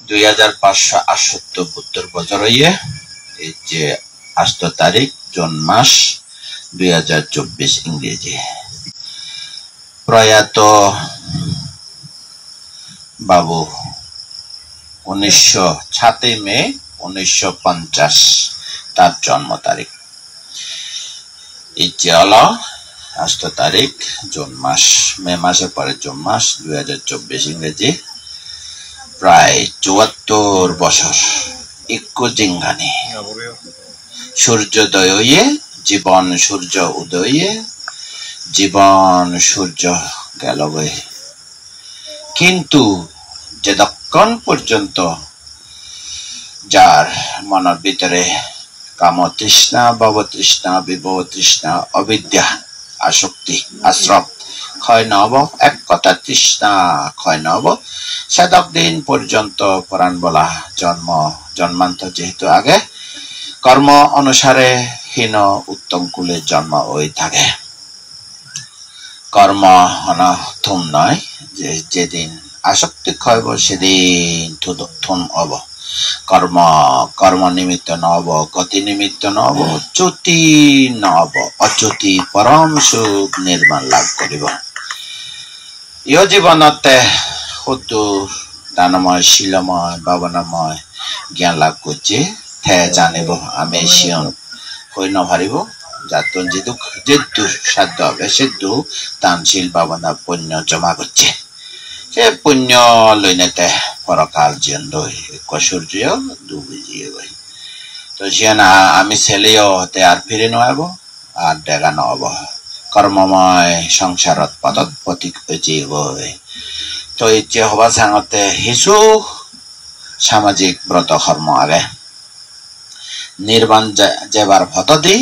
2568 বুদ্ধর বছর হইয়ে এই যে 8 তারিখ জুন মাস 2024 ইংরেজি প্রয়াত বাবু 7 মে 1950 তার জন্ম তারিখ এই যে হলো 8 তারিখ জুন মাস মে মাসের পরে জুন মাস 2024 ইংরেজি প্রায় 74 বছর ইক্কু জিঙ্গানি সূর্যোদয় হইয়ে জীবন সূর্য উদয়ে জীবন সূর্য গেল গে কিন্তু যতক্ষণ পর্যন্ত যার মনের ভিতরে কাম তৃষ্ণা ভব তৃষ্ণা বিভব তৃষ্ণা অবিদ্যা আসক্তি আশ্রব ক্ষয় নব এক কথা তৃষ্ণা ক্ষয় নব সেতদিন পর্যন্ত পুরাণ বলা জন্মান্তর যেহেতু আগে কর্ম অনুসারে হীন উত্তম কুলে জন্ম হয়ে থাকে কর্ম থুম নয় যেদিন আসক্তি ক্ষয় সেদিন থুম হব কর্ম নিমিত্ত নব গতি নিমিত্ত নব চ্যুতি নব অচ্যুতি পরম সুখ নির্মাণ লাভ করিব ইহ জীবনতে সুদূর দানময় শীলময় ভাবনাময় জ্ঞান লাভ করছে হে জানিব আমি সিয়ন হই নভারিব যাতন যেদু সাধ্য হবে সেদু দানশীল ভাবনা পুণ্য জমা করছে সে পুণ্য লইনেতে পরকাল জীবন লই সূর্য ডুবিয়ে গই তো জিয়ান আমি ছেলেও হতে আর ফিরে নহব আর দেখা নহব কর্মময় সংসারত পদত পথিক হয়েছে গই তো ইচ্ছে হবা সাঙতে হিসু সামাজিক ব্রত কর্ম আগে নির্বাণ যাবার পদ্ধতি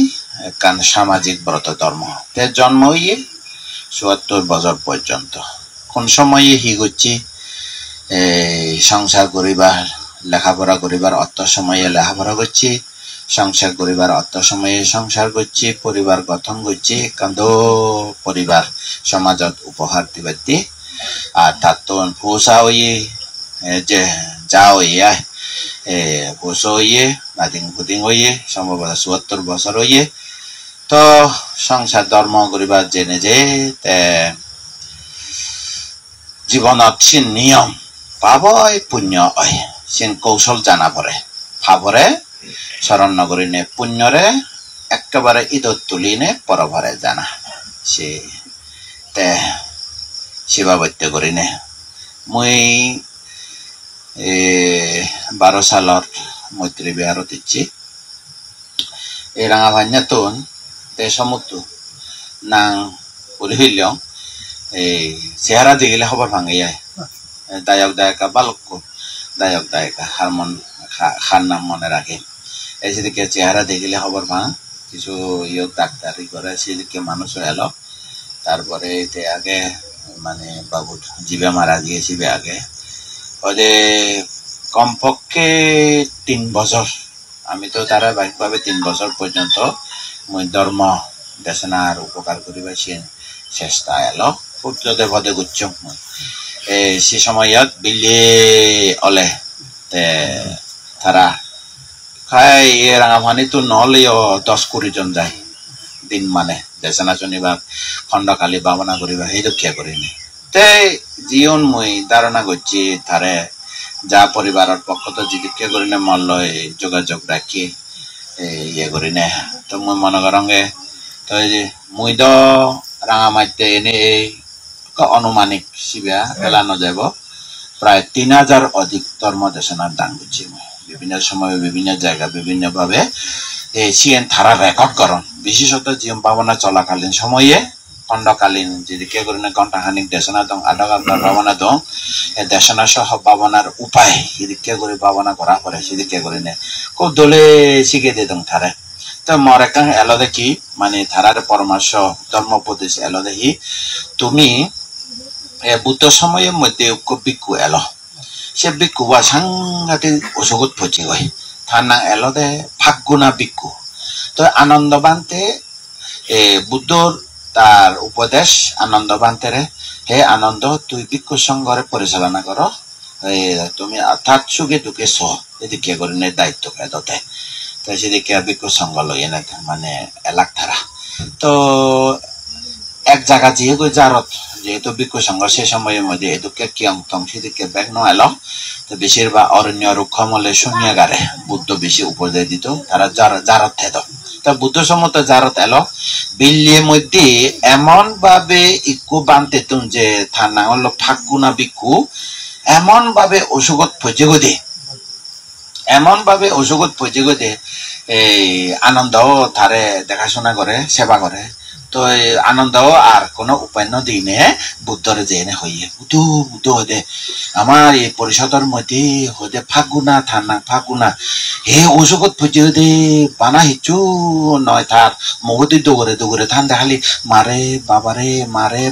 কারণ সামাজিক ব্রত ধর্ম তে জন্ম হইয়ে ৭৪ বছর পর্যন্ত কোন সময়ে হি করছি সংসার করিবার লেখাপড়া করিবার অর্থ সময়ে লেখাপড়া করছি সংসার করিবার অর্থ সময়ে সংসার করছি পরিবার গঠন করছি কান্দ পরিবার সমাজত উপহার দিবাতে আর তার তো ফুসা হইয়ে যে যা হইয়া ফুসো হইয়ে বাদিং বুদিং হইয়ে সম্ভবত ৭৪ বছর হইয়ে তো সংসার ধর্ম করিবার জেনে যে জীবনত সিন নিয়ম পাবই পুণ্য হয় সিন কৌশল জানা পরে ভাবরে স্মরণ নগরীনে পুণ্যরে একেবারে ইদত তুলিনে পরভরে জানা সে তে শিবাবত্য করিনে মুই 12 সালত মৈত্রী বিহারত ইচ্ছি এই রাঙা ভান্যাতুন তে সমুদ্র নাং উলিহিল্যং এই চেহারা দেখিলে খবর ভাঙে যায় দায়ক দায়িকা বালক্য দায়ক দায়িকা হারমন খার নাম মনে রাখে এই সেদিকে চেহারা দেখিলে খবর ভাঙ কিছু ডাক্তারি করে সেদিকে মানুষ এলো তারপরে এতে আগে মানে বাবু জীবে মারা গিয়েছিবে আগে ওদের কমপক্ষে 3 বছর আমি তো ধারাবাহিকভাবে 3 বছর পর্যন্ত মই ধর্ম দেশনার উপকার করিবার চেষ্টা এলো সূর্যদেব পদে গুচ্ছম সে সময়ত বিলে অলে তারা খাই রাঙামানি তো নহলেও 10-20 জন যায় দিন মানে দেশনা শনিবার খণ্ডকালী ভাবনা করিবা সেই দুখিয়া করিনি তে জীবন মই ধারণা করছি তারে যা পরিবারের পক্ষ তো জিদিক্ষা করিনে মল্ল যোগাযোগ রাখি ইয়ে করিনে তো মই মনে করঙ্গে তো মুই তো রাঙামাইতে এনে অনুমানিক শিবা পেলানো যাব প্রায় 3000 অধিক ধর্ম দেশনার দান করছি বিভিন্ন সময় বিভিন্ন জায়গা বিভিন্ন ভাবে সিএন থারা রেকর্ড করন বিশেষত জীবন ভাবনা চলাকালীন সময়ে খণ্ডকালীন যেদিকে করিনে ঘণ্টাখানিক দেশনা দং আধা ঘন্টার ভাবনা দং দেশনা সহ ভাবনার উপায় সেদিকে করে ভাবনা করা পরে সেদিকে করিনে খুব দলে শিখে দিয়ে দং থারে তো মর একটা এলো দেখি মানে থারার পরামর্শ ধর্মোপদেশ এলো দেখি তুমি বুদ্ধ সময়ের মধ্যে ভিক্ষু এলো সে ভিক্ষু বা সাংঘাতিক অসুখত পচি গয় তার নাম এলো দে ভাগ্যনা ভিক্ষু তো আনন্দবান্তে বুদ্ধর তার উপদেশ আনন্দবান্তেরে হে আনন্দ তুই ভিক্ষু সংঘরে পরিচালনা কর তুমি অর্থাৎ সুখে দুঃখে সহ এদিকে করে দায়িত্ব খেদতে তো সেদিকে ভিক্ষু সঙ্গ লইয়ে না মানে এলাক ধারা তো এক জায়গা যেহেতু জারত যেহেতু ভিক্ষু সঙ্গ সে সময়ের মধ্যে এদিকে কিয়ং টং সেদিকে ব্যাগ নয় তো বেশিরভাগ অরণ্য রুক্ষমলে শূন্যগারে বুদ্ধ বেশি উপদেশ দিত তারা জারত থেত তা বুদ্ধ সম্মত জারত এলো বিল্লির মধ্যে এমন ভাবে ইকু বানতে তুম যে থানা হলো ফাঁকুনা ভিক্ষু এমন ভাবে অসুগত পর্যগদে এমন ভাবে অসুগত পর্যগদে এই আনন্দ তারে দেখাশোনা করে সেবা করে তো আনন্দ আর কোনো উপায় দিনে বুদ্ধরে জেনে হইয়ে বুদ্ধ বুদ্ধ হদে আমার এই পরিষদের মধ্যে হদে ফাগুনা থানা ফাগুনা হে অসুগত পর্যগদে বানা হিচু নয় তার মগতি দৌড়ে দৌড়ে থান দেখালি মারে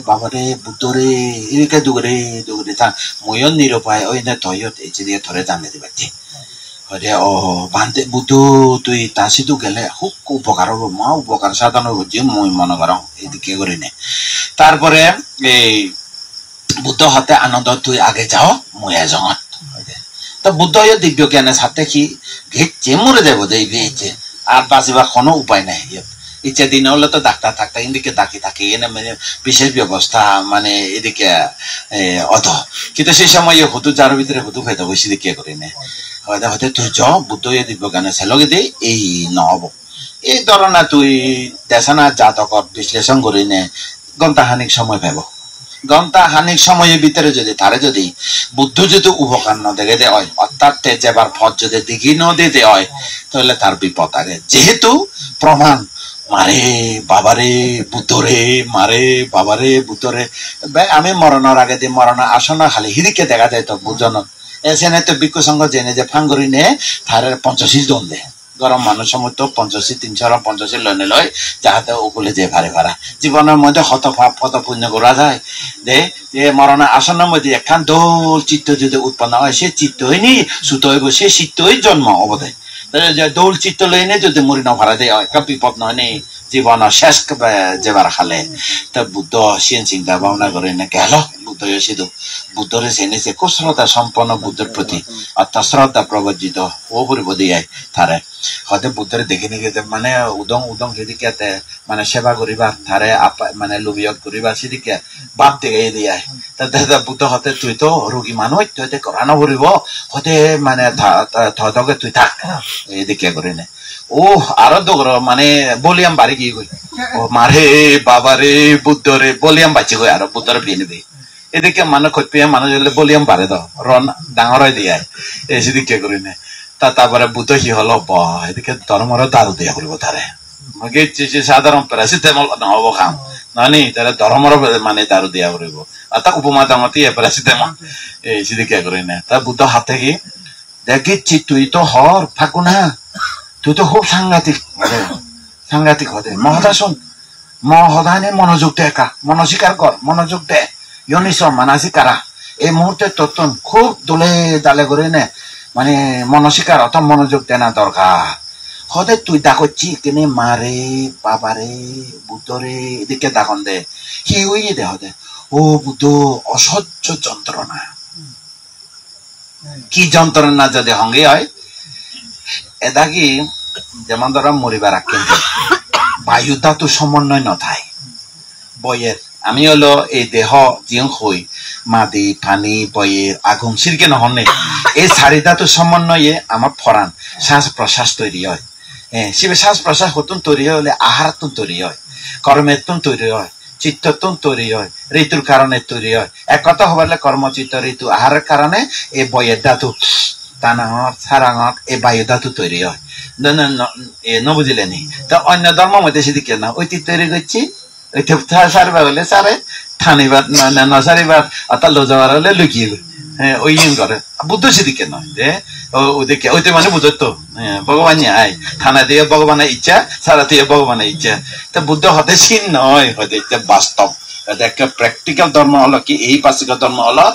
বাবারে বুদ্ধরে এদিকে দৌড়ে থান ময়ন নিরুপায় ওই না তয়ত এই দিয়ে ধরে জানে দিবাচ্ছি ও বান্ধে বুদ্ধ তুই তাসিতো গেলে খুব উপকার হবো মা উপকার সাধন হবো যে মই মনে করো এদিকে করে নে তারপরে এই বুদ্ধ হাতে আনন্দ তুই আগে যাও মই এজঙত তো বুদ্ধ দিব্য জ্ঞানের সাথে কি ঘেটছে মরে দেবো দেখবি ইচ্ছে আর বাঁচিবার কোনো উপায় নাই ইচ্ছা দিন হলে তো ডাক্তার থাকতে এদিকে তাকি এনে মানে বিশেষ ব্যবস্থা মানে এদিকে অধ কিন্তু সেই সময় হুদু যার ভিতরে হুদু খেতে বসে দিকে করে নে হয়তো তুই চ বুদ্ধ দিব্য জ্ঞানে ছেলকে দে এই নহব এই ধরনা তুই দেশনা জাতকর বিশ্লেষণ করি নে ঘন্টাখানিক সময় পাব ঘন্টাখানিক সময়ের ভিতরে যদি তারে যদি বুদ্ধ যদি উপকার ন দেখে দে হয় অর্থাৎ যেবার ফল যদি দিঘি ন দিতে হয় তাহলে তার বিপদ আগে যেহেতু প্রমাণ মারে বাবারে বুদ্ধরে মারে বাবারে বুদ্ধরে আমি মরণের আগে দিয়ে মরণ আসনা খালি হিদিকে দেখা যায় তো বুঝন এসে তো ভিক্ষু সংঘ জেনে যে ফাঙ্গরি নে তার 85 জন দে গরম মানুষ সময় তো 85 350 লনে লয় যাহাতে ওগুলো যে ভারে ভাড়া জীবনের মধ্যে হত পাপ হত পুণ্য করা যায় দে এ মরণের আসনের মধ্যে একখান দোল চিত্ত যদি উৎপন্ন হয় সে চিত্ত হয়নি সুতো হইব সে চিত্তই জন্ম অবদায় দৌল চিত্ত লইনে যদি মরি ন ভাড়া দেয় হয় বিপদ নয় নেই জীবন শেষ যেবার খালে তা বুদ্ধ সিন চিন্তা ভাবনা করে না গেল বুদ্ধ সিধু বুদ্ধরে সেনেছে খুব শ্রদ্ধা সম্পন্ন বুদ্ধের প্রতি অর্থাৎ শ্রদ্ধা প্রবর্জিত ও পরিব দিয়ে তারে হয়তো বুদ্ধরে দেখে নিয়ে মানে উদং সেদিকে মানে সেবা করিবা তারে মানে লোভিয়ত করিবা সেদিকে বাদ দেখে দিয়ে তা বুদ্ধ হতে তুই তো রোগী মানুষ তুই করানো করিব হতে মানে থকে তুই থাক এদিকে করে নে ও আরো দোর মানে বলিয়াম বাড়ি গিয়ে গই ও মারে বাবারে বুদ্ধরে বলিয়াম বাঁচি গই আরো বুদ্ধরে বিয়ে নেবে এদিকে মানুষ খোঁজ মানুষ বলিয়াম বাড়ে দাও রন ডাঙর দিয়ে সেদিকে করে নে তারপরে বুদ্ধ কি হলো এদিকে ধর্মর দারু দিয়া করবো তারে সাধারণ প্যারাসিটামল নহব খাম নানি তারা ধর্মর মানে দারু দিয়া করব অর্থাৎ উপমা দামতি প্যারাসিটামল এই সেদিকে করে নে তা বুদ্ধ হাতে কি দেখিচ্ছি তুই তো হর ফাঁকুনা তুই তো খুব সাংঘাতিক হতে মহদা শোন মহদানে মনোযোগ দে একা মনস্বীকার কর মনোযোগ দে ইয়নিস মানাসিকারা এই মুহূর্তে তত্তন খুব দোলে দালে করে নে মানে মনস্বীকার অর্থাৎ মনোযোগ দেনা দরকার হতে তুই ডাকছি কেনে মারে বাবারে বুদ্ধরে এদিকে ডাকন দে কি হইয়ে দে হতে ও বুদ্ধ অসহ্য যন্ত্রণা কি যন্ত্রণা যদি হঙ্গে হয় এটা কি যেমন ধরো মরিবার কিন্তু বায়ু ধাতু সমন্বয় নথায় বয়ের আমি হলো এই দেহ জিং হই মাটি পানি বয়ের আগুন সিরকে নহনে এই চারি ধাতু সমন্বয়ে আমার ফরান শ্বাস প্রশ্বাস তৈরি হয় শিবে শ্বাস প্রশ্বাস হতুন তৈরি হলে আহার তুন তৈরি হয় কর্মের তুন তৈরি হয় চিত্ততুন তৈরি হয় ঋতুর কারণে তৈরি হয় এক কথা হবারলে কর্মচিত্ত ঋতু আহারের কারণে এই বয়ের ধাতু টানাঙত সারাঙত এই বায়ু ধাতু তৈরি হয় নবুঝিলে নি তো অন্য ধর্ম মধ্যে সেদিকে না ওইটি তৈরি করছি ওইটা সারবা হলে সারে ঠানিবার নসারিবার অর্থাৎ লোজাবার হলে লুকিয়ে হ্যাঁ ওই করে বুদ্ধ সেদিকে নয় যে ওদিকে ওইতে মানে বুঝতো ভগবান আয় থানা দিয়ে ভগবানের ইচ্ছা সারা দিয়ে ভগবানের ইচ্ছা তা বুদ্ধ হতে সিন নয় হতে বাস্তব একটা প্র্যাকটিক্যাল ধর্ম হলো কি এই পাশিক ধর্ম হলো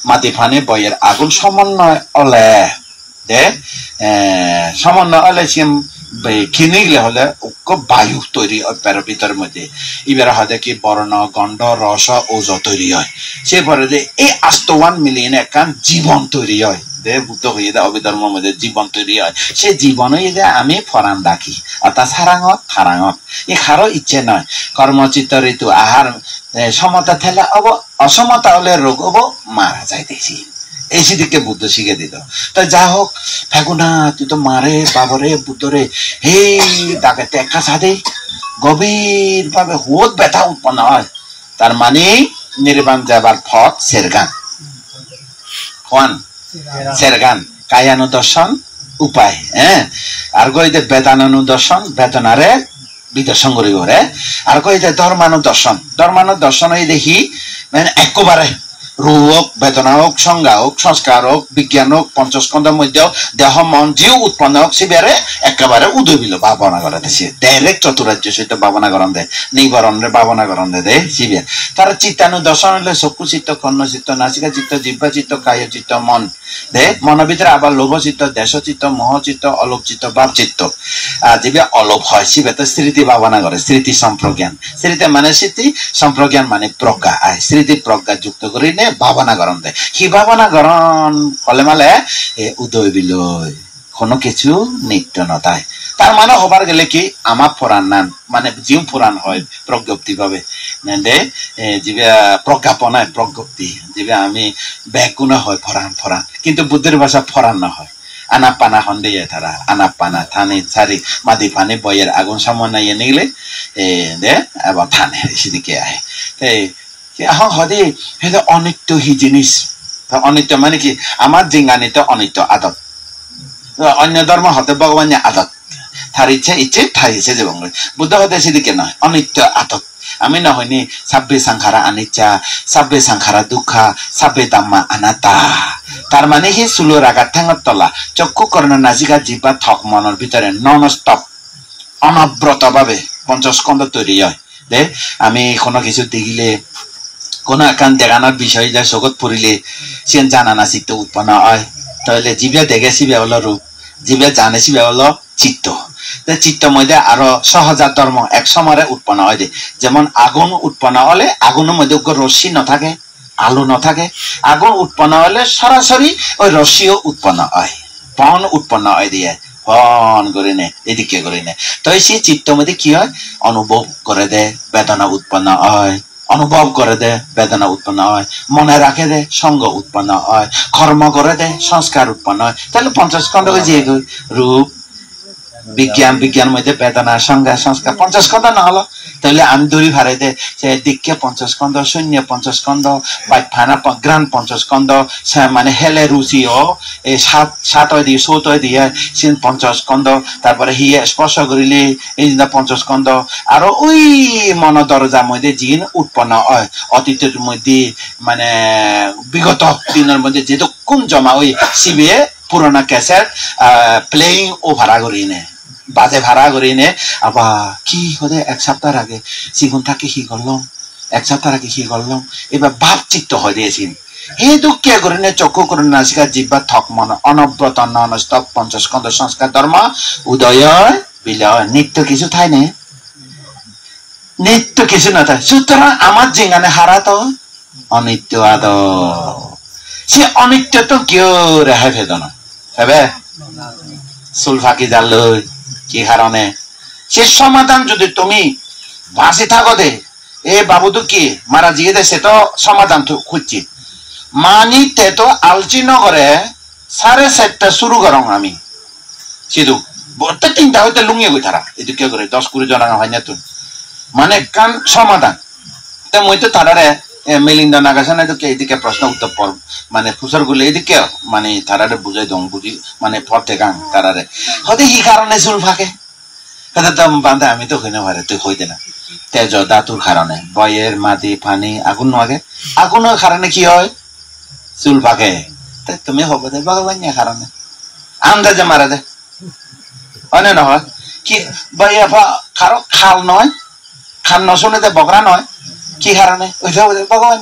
মাটি ফানে বইয়ের আগুন সমন্বয় অলে দে সামান্য হলে সিম কিনে গেলে হলে বায়ু তৈরি হয় পেটের ভিতরের মধ্যে এবার হয়তো কি বর্ণ গন্ধ রস ওজ তৈরি হয় সেপরে যে এই আস্তওয়ান মিলিয়ে একখান জীবন তৈরি হয় দে বুদ্ধ হয়ে যায় অভিধর্মের মধ্যে জীবন তৈরি হয় সে জীবনে যে আমি ফরান ডাকি অর্থাৎ সারাঙত খারাঙত এই খারো ইচ্ছে নয় কর্মচিত্ত ঋতু আহার সমতা থেলে অব অসমতা হলে রোগ হব মারা যাইতেছি এই সিদিকে বুদ্ধ শিখে দিল তাই যা হোক ঠাকুনা তুই তো মারে বাবরে বুদ্ধরে হে তাকে টেকা সাদে গভীর ভাবে হোত ব্যথা উৎপন্ন হয় তার মানে নির্বাণ যাবার পথ সেরগান কোন সেরগান কায়ানুদর্শন উপায় হ্যাঁ আর কইতে বেদানুদর্শন বেদনারে বিদর্শন করি করে আর কইতে ধর্মানুদর্শন এই দেখি মানে একেবারে রূপ বেদনা হোক সংজ্ঞা হোক সংস্কার হোক বিজ্ঞান হোক পঞ্চস্কন্ধের মধ্যে দেহ মন জিও উৎপন্ন হোক সিবিয়ারে একেবারে উদয়বিল ভাবনা করে দেশে ডাইরেক্ট চতুরাজ্য সহিত ভাবনা করন দেয় নিবরণে ভাবনা করন দেয় সিবিয়ার তার চিত্তানুদর্শন হলে চক্ষু চিত্ত কর্ণ চিত্ত নাসিকা চিত্ত জিহ্বা চিত্ত কায় চিত্ত মন দে মনের ভিতরে আবার লোভ চিত্ত দেশ চিত্ত মোহ চিত্ত অলোভ চিত্ত ভাব চিত্ত যেবে অলোভ হয় সিবে তো স্মৃতি ভাবনা করে স্মৃতি সম্প্রজ্ঞান স্মৃতি মানে স্মৃতি সম্প্রজ্ঞান মানে প্রজ্ঞা আয় স্মৃতি প্রজ্ঞা যুক্ত করে নে ভাবনা করন দেয় কি ভাবনা করন হলে মালে উদয় বিলয় কোনো কিছু নিত্য নতায় তার মানে হবার গেলে কি আমার পুরাণ নান মানে জিউ পুরাণ হয় প্রজ্ঞপ্তি ভাবে দে যে প্রজ্ঞাপনায় প্রজ্ঞপ্তি যে আমি ব্যাকুনা হয় ফরান কিন্তু বুদ্ধের ভাষা ফরান না হয় আনাপানা হন্দে তারা আনাপানা থানে সারি মাদি ফানে বইয়ের আগুন সামনে নিলে দে এবং থানে সেদিকে আহে এখন হদে সেটা অনিত্য হি জিনিস অনিত্য মানে কি আমার জিঙ্গানিত অনিত্য আদত অন্য ধর্ম হতে ভগবান আদত তার ইচ্ছে তার ইচ্ছে যে বুদ্ধ হতে সেদিকে নয় অনিত্য আদত আমি না হইনি সাব্বে সংখারা আনিচ্ছা সাব্বে সংখারা দুঃখা সাব্বে দাম্মা আনাতা তার মানে হি সুলোর আঘাত ঠেঙর তলা চক্ষু কর্ণ নাজিকা জিহ্বা থক মনের ভিতরে নন স্টপ অনব্রত ভাবে পঞ্চস্কন্ধ তৈরি হয় দে আমি কোনো কিছু দেখিলে কোন একান দেখানোর বিষয় যা জগৎ পড়িলে সে জানা না চিত্ত উৎপন্ন হয় তাহলে জিভে দেখে সিবে হলো রূপ জিভে জানে সিবে হলো চিত্ত চিত্ত মধ্যে আরো সহজাত ধর্ম এক সময় উৎপন্ন হয় যেমন আগুন উৎপন্ন হলে আগুনের মধ্যে রশ্মি নথাকে আলো নথাকে আগুন উৎপন্ন হলে সরাসরি ওই রশ্মিও উৎপন্ন হয় পণ উৎপন্ন হয় দিয়ে পণ করে নে এদিকে করে নে তো সেই চিত্ত মধ্যে কি হয় অনুভব করে দে বেদনা উৎপন্ন হয় অনুভব করে দে বেদনা উৎপন্ন হয় মনে রাখে দে সঙ্গ উৎপন্ন হয় কর্ম করে দে সংস্কার উৎপন্ন হয় তাহলে পঞ্চস্কন্ধ যে রূপ বিজ্ঞান মধ্যে বেদনা সংজ্ঞা সংস্কার পঞ্চস্কন্ধ না হলো তাহলে আমি দূরি ভাড়াই দে সে দিকে পঞ্চস্কন্ধ শূন্য পঞ্চস্কন্ধ পাইফানা গ্রান পঞ্চস্কন্ধ মানে হেলে রুচি ও এই সাত দিয়ে সৌত দিয়ে সিন পঞ্চস্কন্ধ তারপরে হিয়ে স্পর্শ করিলে এই পঞ্চস্কন্ধ আর ওই মন দরজার মধ্যে জিন উৎপন্ন হয় অতীতের মধ্যে মানে বিগত দিনের মধ্যে যেহেতু কোন জমা ওই সিবিএ পুরোনো ক্যাসেট প্লেইং ও ভাড়া করি নে বাজে ভাড়া করি নে আবার কি হলে এক সপ্তাহ আগে সিগুনটাকে কি করলাম এক সপ্তাহ আগে কি করলাম এবার ভাব চিত্ত হয়ে দিয়েছি এই দুঃখে করে নে চক্ষু করে নাসিকা জিহ্বা থক মন অনব্রত ননস্তপ পঞ্চস্কন্ধ সংস্কার ধর্ম উদয় বিলয় নিত্য কিছু থাই নে নিত্য কিছু না থাকে সুতরাং আমার জিঙ্গানে হারা তো অনিত্য আদ সে অনিত্য তো কেউ রেহাই ভেদনা হবে চুল ফাঁকি জাল কি কারণে সে সমাধান যদি তুমি বাঁচি থাকো দে এ বাবু তো কি মারা জিয়ে দে সে তো সমাধান খুঁজছি মানি তে তো আলচি নগরে 4:30 শুরু করং আমি সিধু বলতে 3টা হইতে লুঙ্গিয়ে গই তারা এদিকে করে 10-20 জন হয় না তো মানে কান সমাধান তো মই তো তারারে মেলিন্দা নাগাসানে তো এদিকে প্রশ্ন উত্তর পর মানে ফুসর গুলো এদিকে মানে তারারে বুঝাই দং বুঝি মানে পড়তে গান তারারে হতে কি কারণে চুল ফাঁকে বান্ধে আমি তো হইনা পারে তুই হইতে না তেজ দাতুর কারণে বয়ের মাটি পানি আগুন নাগে আগুনের কারণে কি হয় চুল ফাঁকে তুমি হবো দে ভগবান কারণে আন্দাজে মারা দে হয় না নহয় কি বইয়া কারো খাল নয় খাল নশুনে দে বকরা নয় কি কারণে ভগবান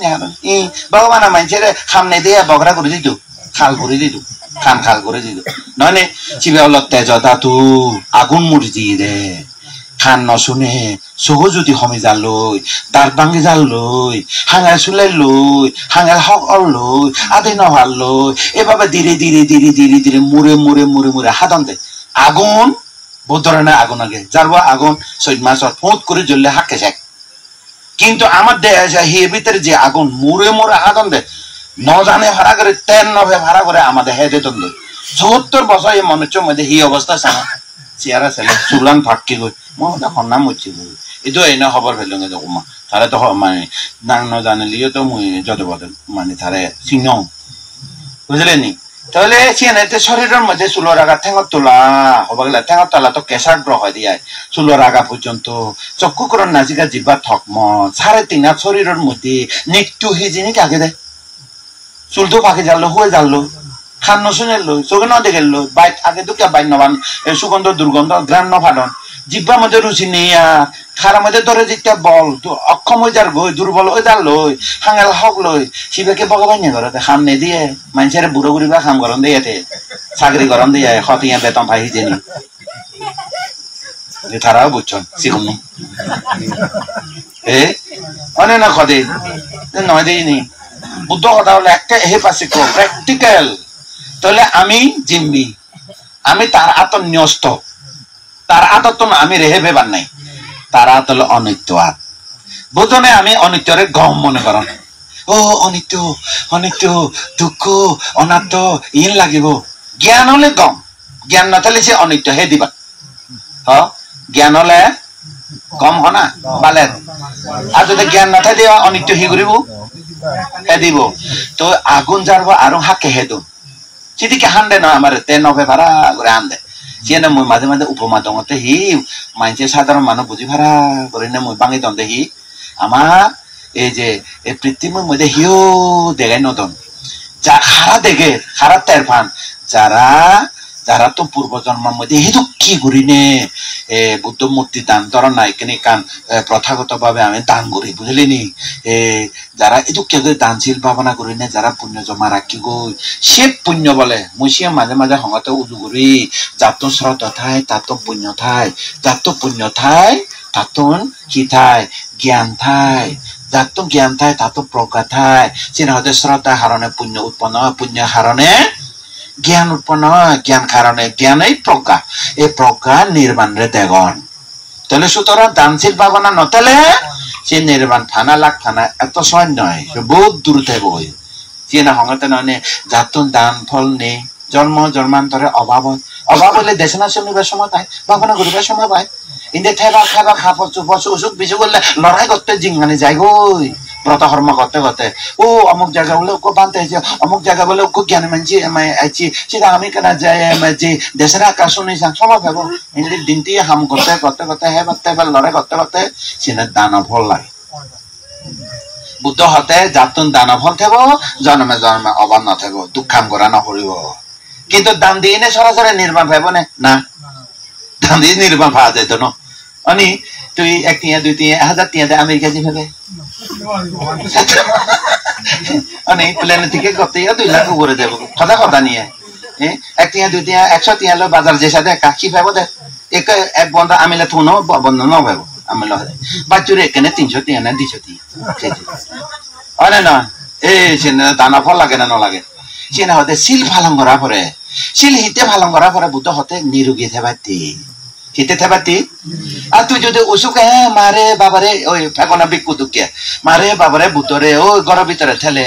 ভগবান মানুষের সামনে দিয়ে বকরা করে দিত খাল করে দিত খাল করে দিত ননে চিবে হল তেজ দাতু আগুন মুড়ি রে খান নশুনে সহু যদি হমি জাল লই দাঁত ভাঙি জাল লই হাঙাল চুলাই লই হাঙাল হক অল লই আধি নহাল লই এভাবে ধীরে ধীরে ধীরে ধীরে ধীরে মুড়ে মুড়ে মুড়ে মুড়ে হাতন দে আগুন বহুত ধরনের আগুন আগে যার আগুন 6 মাসত ফুট করে জ্বললে হাকে যায় কিন্তু আমার হিয়ের ভিতরে যে আগুন মুড়ে মুড়ে হাতন দে ন জানে ভাড়া করে 93 ভাড়া করে আমাদের হেদে তন্দ 74 বছর এই মানুষের মধ্যে হি অবস্থা সানা চেয়ারা ছেলে চুলান ফাঁকি গই মই হন্না মুচি গই এইটো এনে খবর ফেলুন দেখুমা তারে তো মানে নাং ন জানিলিও তো মুই যত বদ মানে তারে চিনং বুঝলে নি তাহলে সিনেতে শরীরের মধ্যে চুলোর আগা ঠেঙত তোলা হবা গেলে ঠেঙত তোলা তো কেঁচার গ্রহ দিয়ে চুলোর আগা পর্যন্ত চক্ষু করণ নাজিকা জিব্বা থকম 3.5 হাত শরীরের মধ্যে নিত্যু হি জিনিস আগে দেয় চুলটো পাখি জানলো হয়ে জানলো খান নশুনেলো চোখে ন দেখেলো বাইক আগে তো কে বাইক নবান সুগন্ধ দুর্গন্ধ গ্রাম নফাদন জিব্বার মধ্যে রুচি নেই খারার মধ্যে ধরে যেটা বল তো অক্ষম হয়ে যার গই দুর্বল হয়ে যার লই হাঙ্গাল হক লই শিবেকে বগবাই নিয়ে ঘরতে খাম নে দিয়ে মানুষের বুড়ো বুড়ি বা খাম গরম দিয়ে চাকরি গরম দিয়ে খতিয়া বেতন পাই জেনি তারাও বুঝছেন শিখুন অনেক না খদে নয় দিইনি বুদ্ধ কথা হলো একটা হে পাশে প্র্যাকটিক্যাল তাহলে আমি জিম্মি আমি তার আতন ন্যস্ত তার আতত আমি রেহে বেবার নাই তার আত হলো অনিত্য আত বোধনে আমি অনিত্যরে গম মনে করেন ও অনিত্য অনিত্য দুঃখ অনাত্ম ইন লাগিব জ্ঞান হলে গম জ্ঞান নাথালে সে অনিত্য হে দিবা জ্ঞান হলে গম হনা বালে আর যদি জ্ঞান নাথায় দিয়া অনিত্য হি করিব হে দিব তো আগুন জারব আর হাকে হেদু সেদিকে হান্ডে না আমার 93 ভাড়া করে আনদে সিনে মই মাঝে মাঝে উপমা দঙতে হি মাইনছে সাধারণ মানুষ বুঝি ভাড়া করে না মই বাঙি দন্দে হি আমার এই যে এই পৃথিবীর মধ্যে হিও দেখাই নতুন যা খারা দেখে খারা তের ফান যারা যারা তো পূর্ব জন্মের মধ্যে হেতু কি করি নে বুদ্ধ মূর্তি দান ধর নাই কেন কান প্রথাগত ভাবে আমি দান করি বুঝলি নি যারা এটু কে দানশীল ভাবনা করি নে যারা পুণ্য জমা রাখি গই সে পুণ্য বলে মুসিয়া মাঝে মাঝে সংগত উজু করি যাত শ্রদ্ধা থাই তাত পুণ্য থাই যাত পুণ্য থাই তাতন কি থাই জ্ঞান থাই যাত জ্ঞান থাই তাত প্রজ্ঞা থাই চিহ্নতে শ্রদ্ধা হারণে পুণ্য উৎপন্ন পুণ্য হারণে জ্ঞান উৎপন্ন জ্ঞান কারণে জ্ঞানই প্রজ্ঞা এই প্রজ্ঞা নির্বাণ রে দেগন তাহলে সুতরাং দানশীল ভাবনা নতালে সে নির্বাণ ফানা লাখ ফানা এত সহজ নয় বহুত দূর থেকে বই যে না হঙতে নয় যাতুন দান ফল নেই জন্ম জন্মান্তরে অভাব অভাব হলে দেশনা শুনিবার সময় পায় ভাবনা করিবার সময় পায় ইন্দে থেবা খাবা খাপর চুপর অসুখ বিসুখ করলে লড়াই করতে জিঙ্গানি যায় গই ব্রত কর্ম করতে করতে ও অমুক জায়গা বলে ওকে বানতে হয়েছে অমুক জায়গা বলে ওকে জ্ঞান মানছি আইছি সেটা আমি কেন যাই যে দেশের আকাশ শুনি সময় পাবো এমনি দিনটি হাম করতে করতে করতে হে করতে লড়াই করতে করতে সেটা দানা ফল লাগে বুদ্ধ হতে যাতুন দানা ফল থাকব জন্মে জন্মে অবান নথাকব দুঃখাম করা নকরিব কিন্তু দান দিয়ে নে সরাসরি নির্মাণ পাইব না দান দিয়ে নির্মাণ পাওয়া যেত না অনি তুই 1 টিয়া 2 টিয়া 1000 টিয়া আমেরিকা যেভাবে অনেক প্লেনে থেকে করতে 2 লাখ করে দেবো কথা কথা নিয়ে 1 টিয়া 2 টিয়া 100 টিয়া লো বাজার যে সাথে কাকি পাবো দে এক বন্ধা আমিলে থুনো বন্ধ ন পাবো আমিলে বাচ্চুরে এখানে 300 টিয়া না 200 টিয়া অনে না সেনা দানা ফল লাগে না লাগে সেনা হতে শিল ফালং করা পরে শিল হিতে ফালং করা পরে বুদ্ধ হতে নিরোগী থাকতে হিতে থাকতে আর তুই যদি অসুখ মারে বাবারে ওই ফেকনা বিকু দুঃখে মারে বাবারে বুতরে ওই ঘরের ভিতরে ঠেলে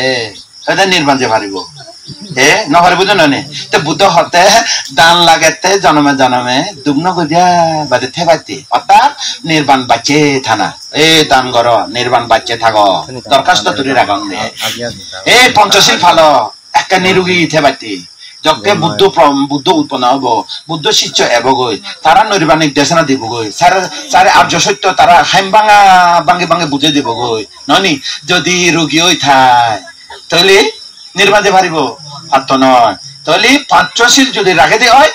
নির্বাণ যে পারিব নপারিব জানে তো বুদ্ধ হতে দান লাগাতে জনমে জনমে দুগ্ন গদিয়া বাদে থেবাইতে অর্থাৎ নির্বাণ বাচ্চে থানা দান কর নির্বাণ বাচ্চে থাক দরখাস্ত তুলি রাখন পঞ্চশীল ফালো একটা নিরোগী থেবাইতে যকে বুদ্ধ উৎপন্ন হব বুদ্ধ শিষ্য এবগৈ তারা নৈর্বাণিক দেশনা দিবগৈ চারে আর্য সত্য তারা হাইম ভাঙা ভাঙে ভাঙে বুঝে দিবগৈ ননি যদি রোগী হই থাই তাহলে নির্বাণে পারিব পারত নয় তাহলে পঞ্চশীল যদি রাখে দিয়ে হয়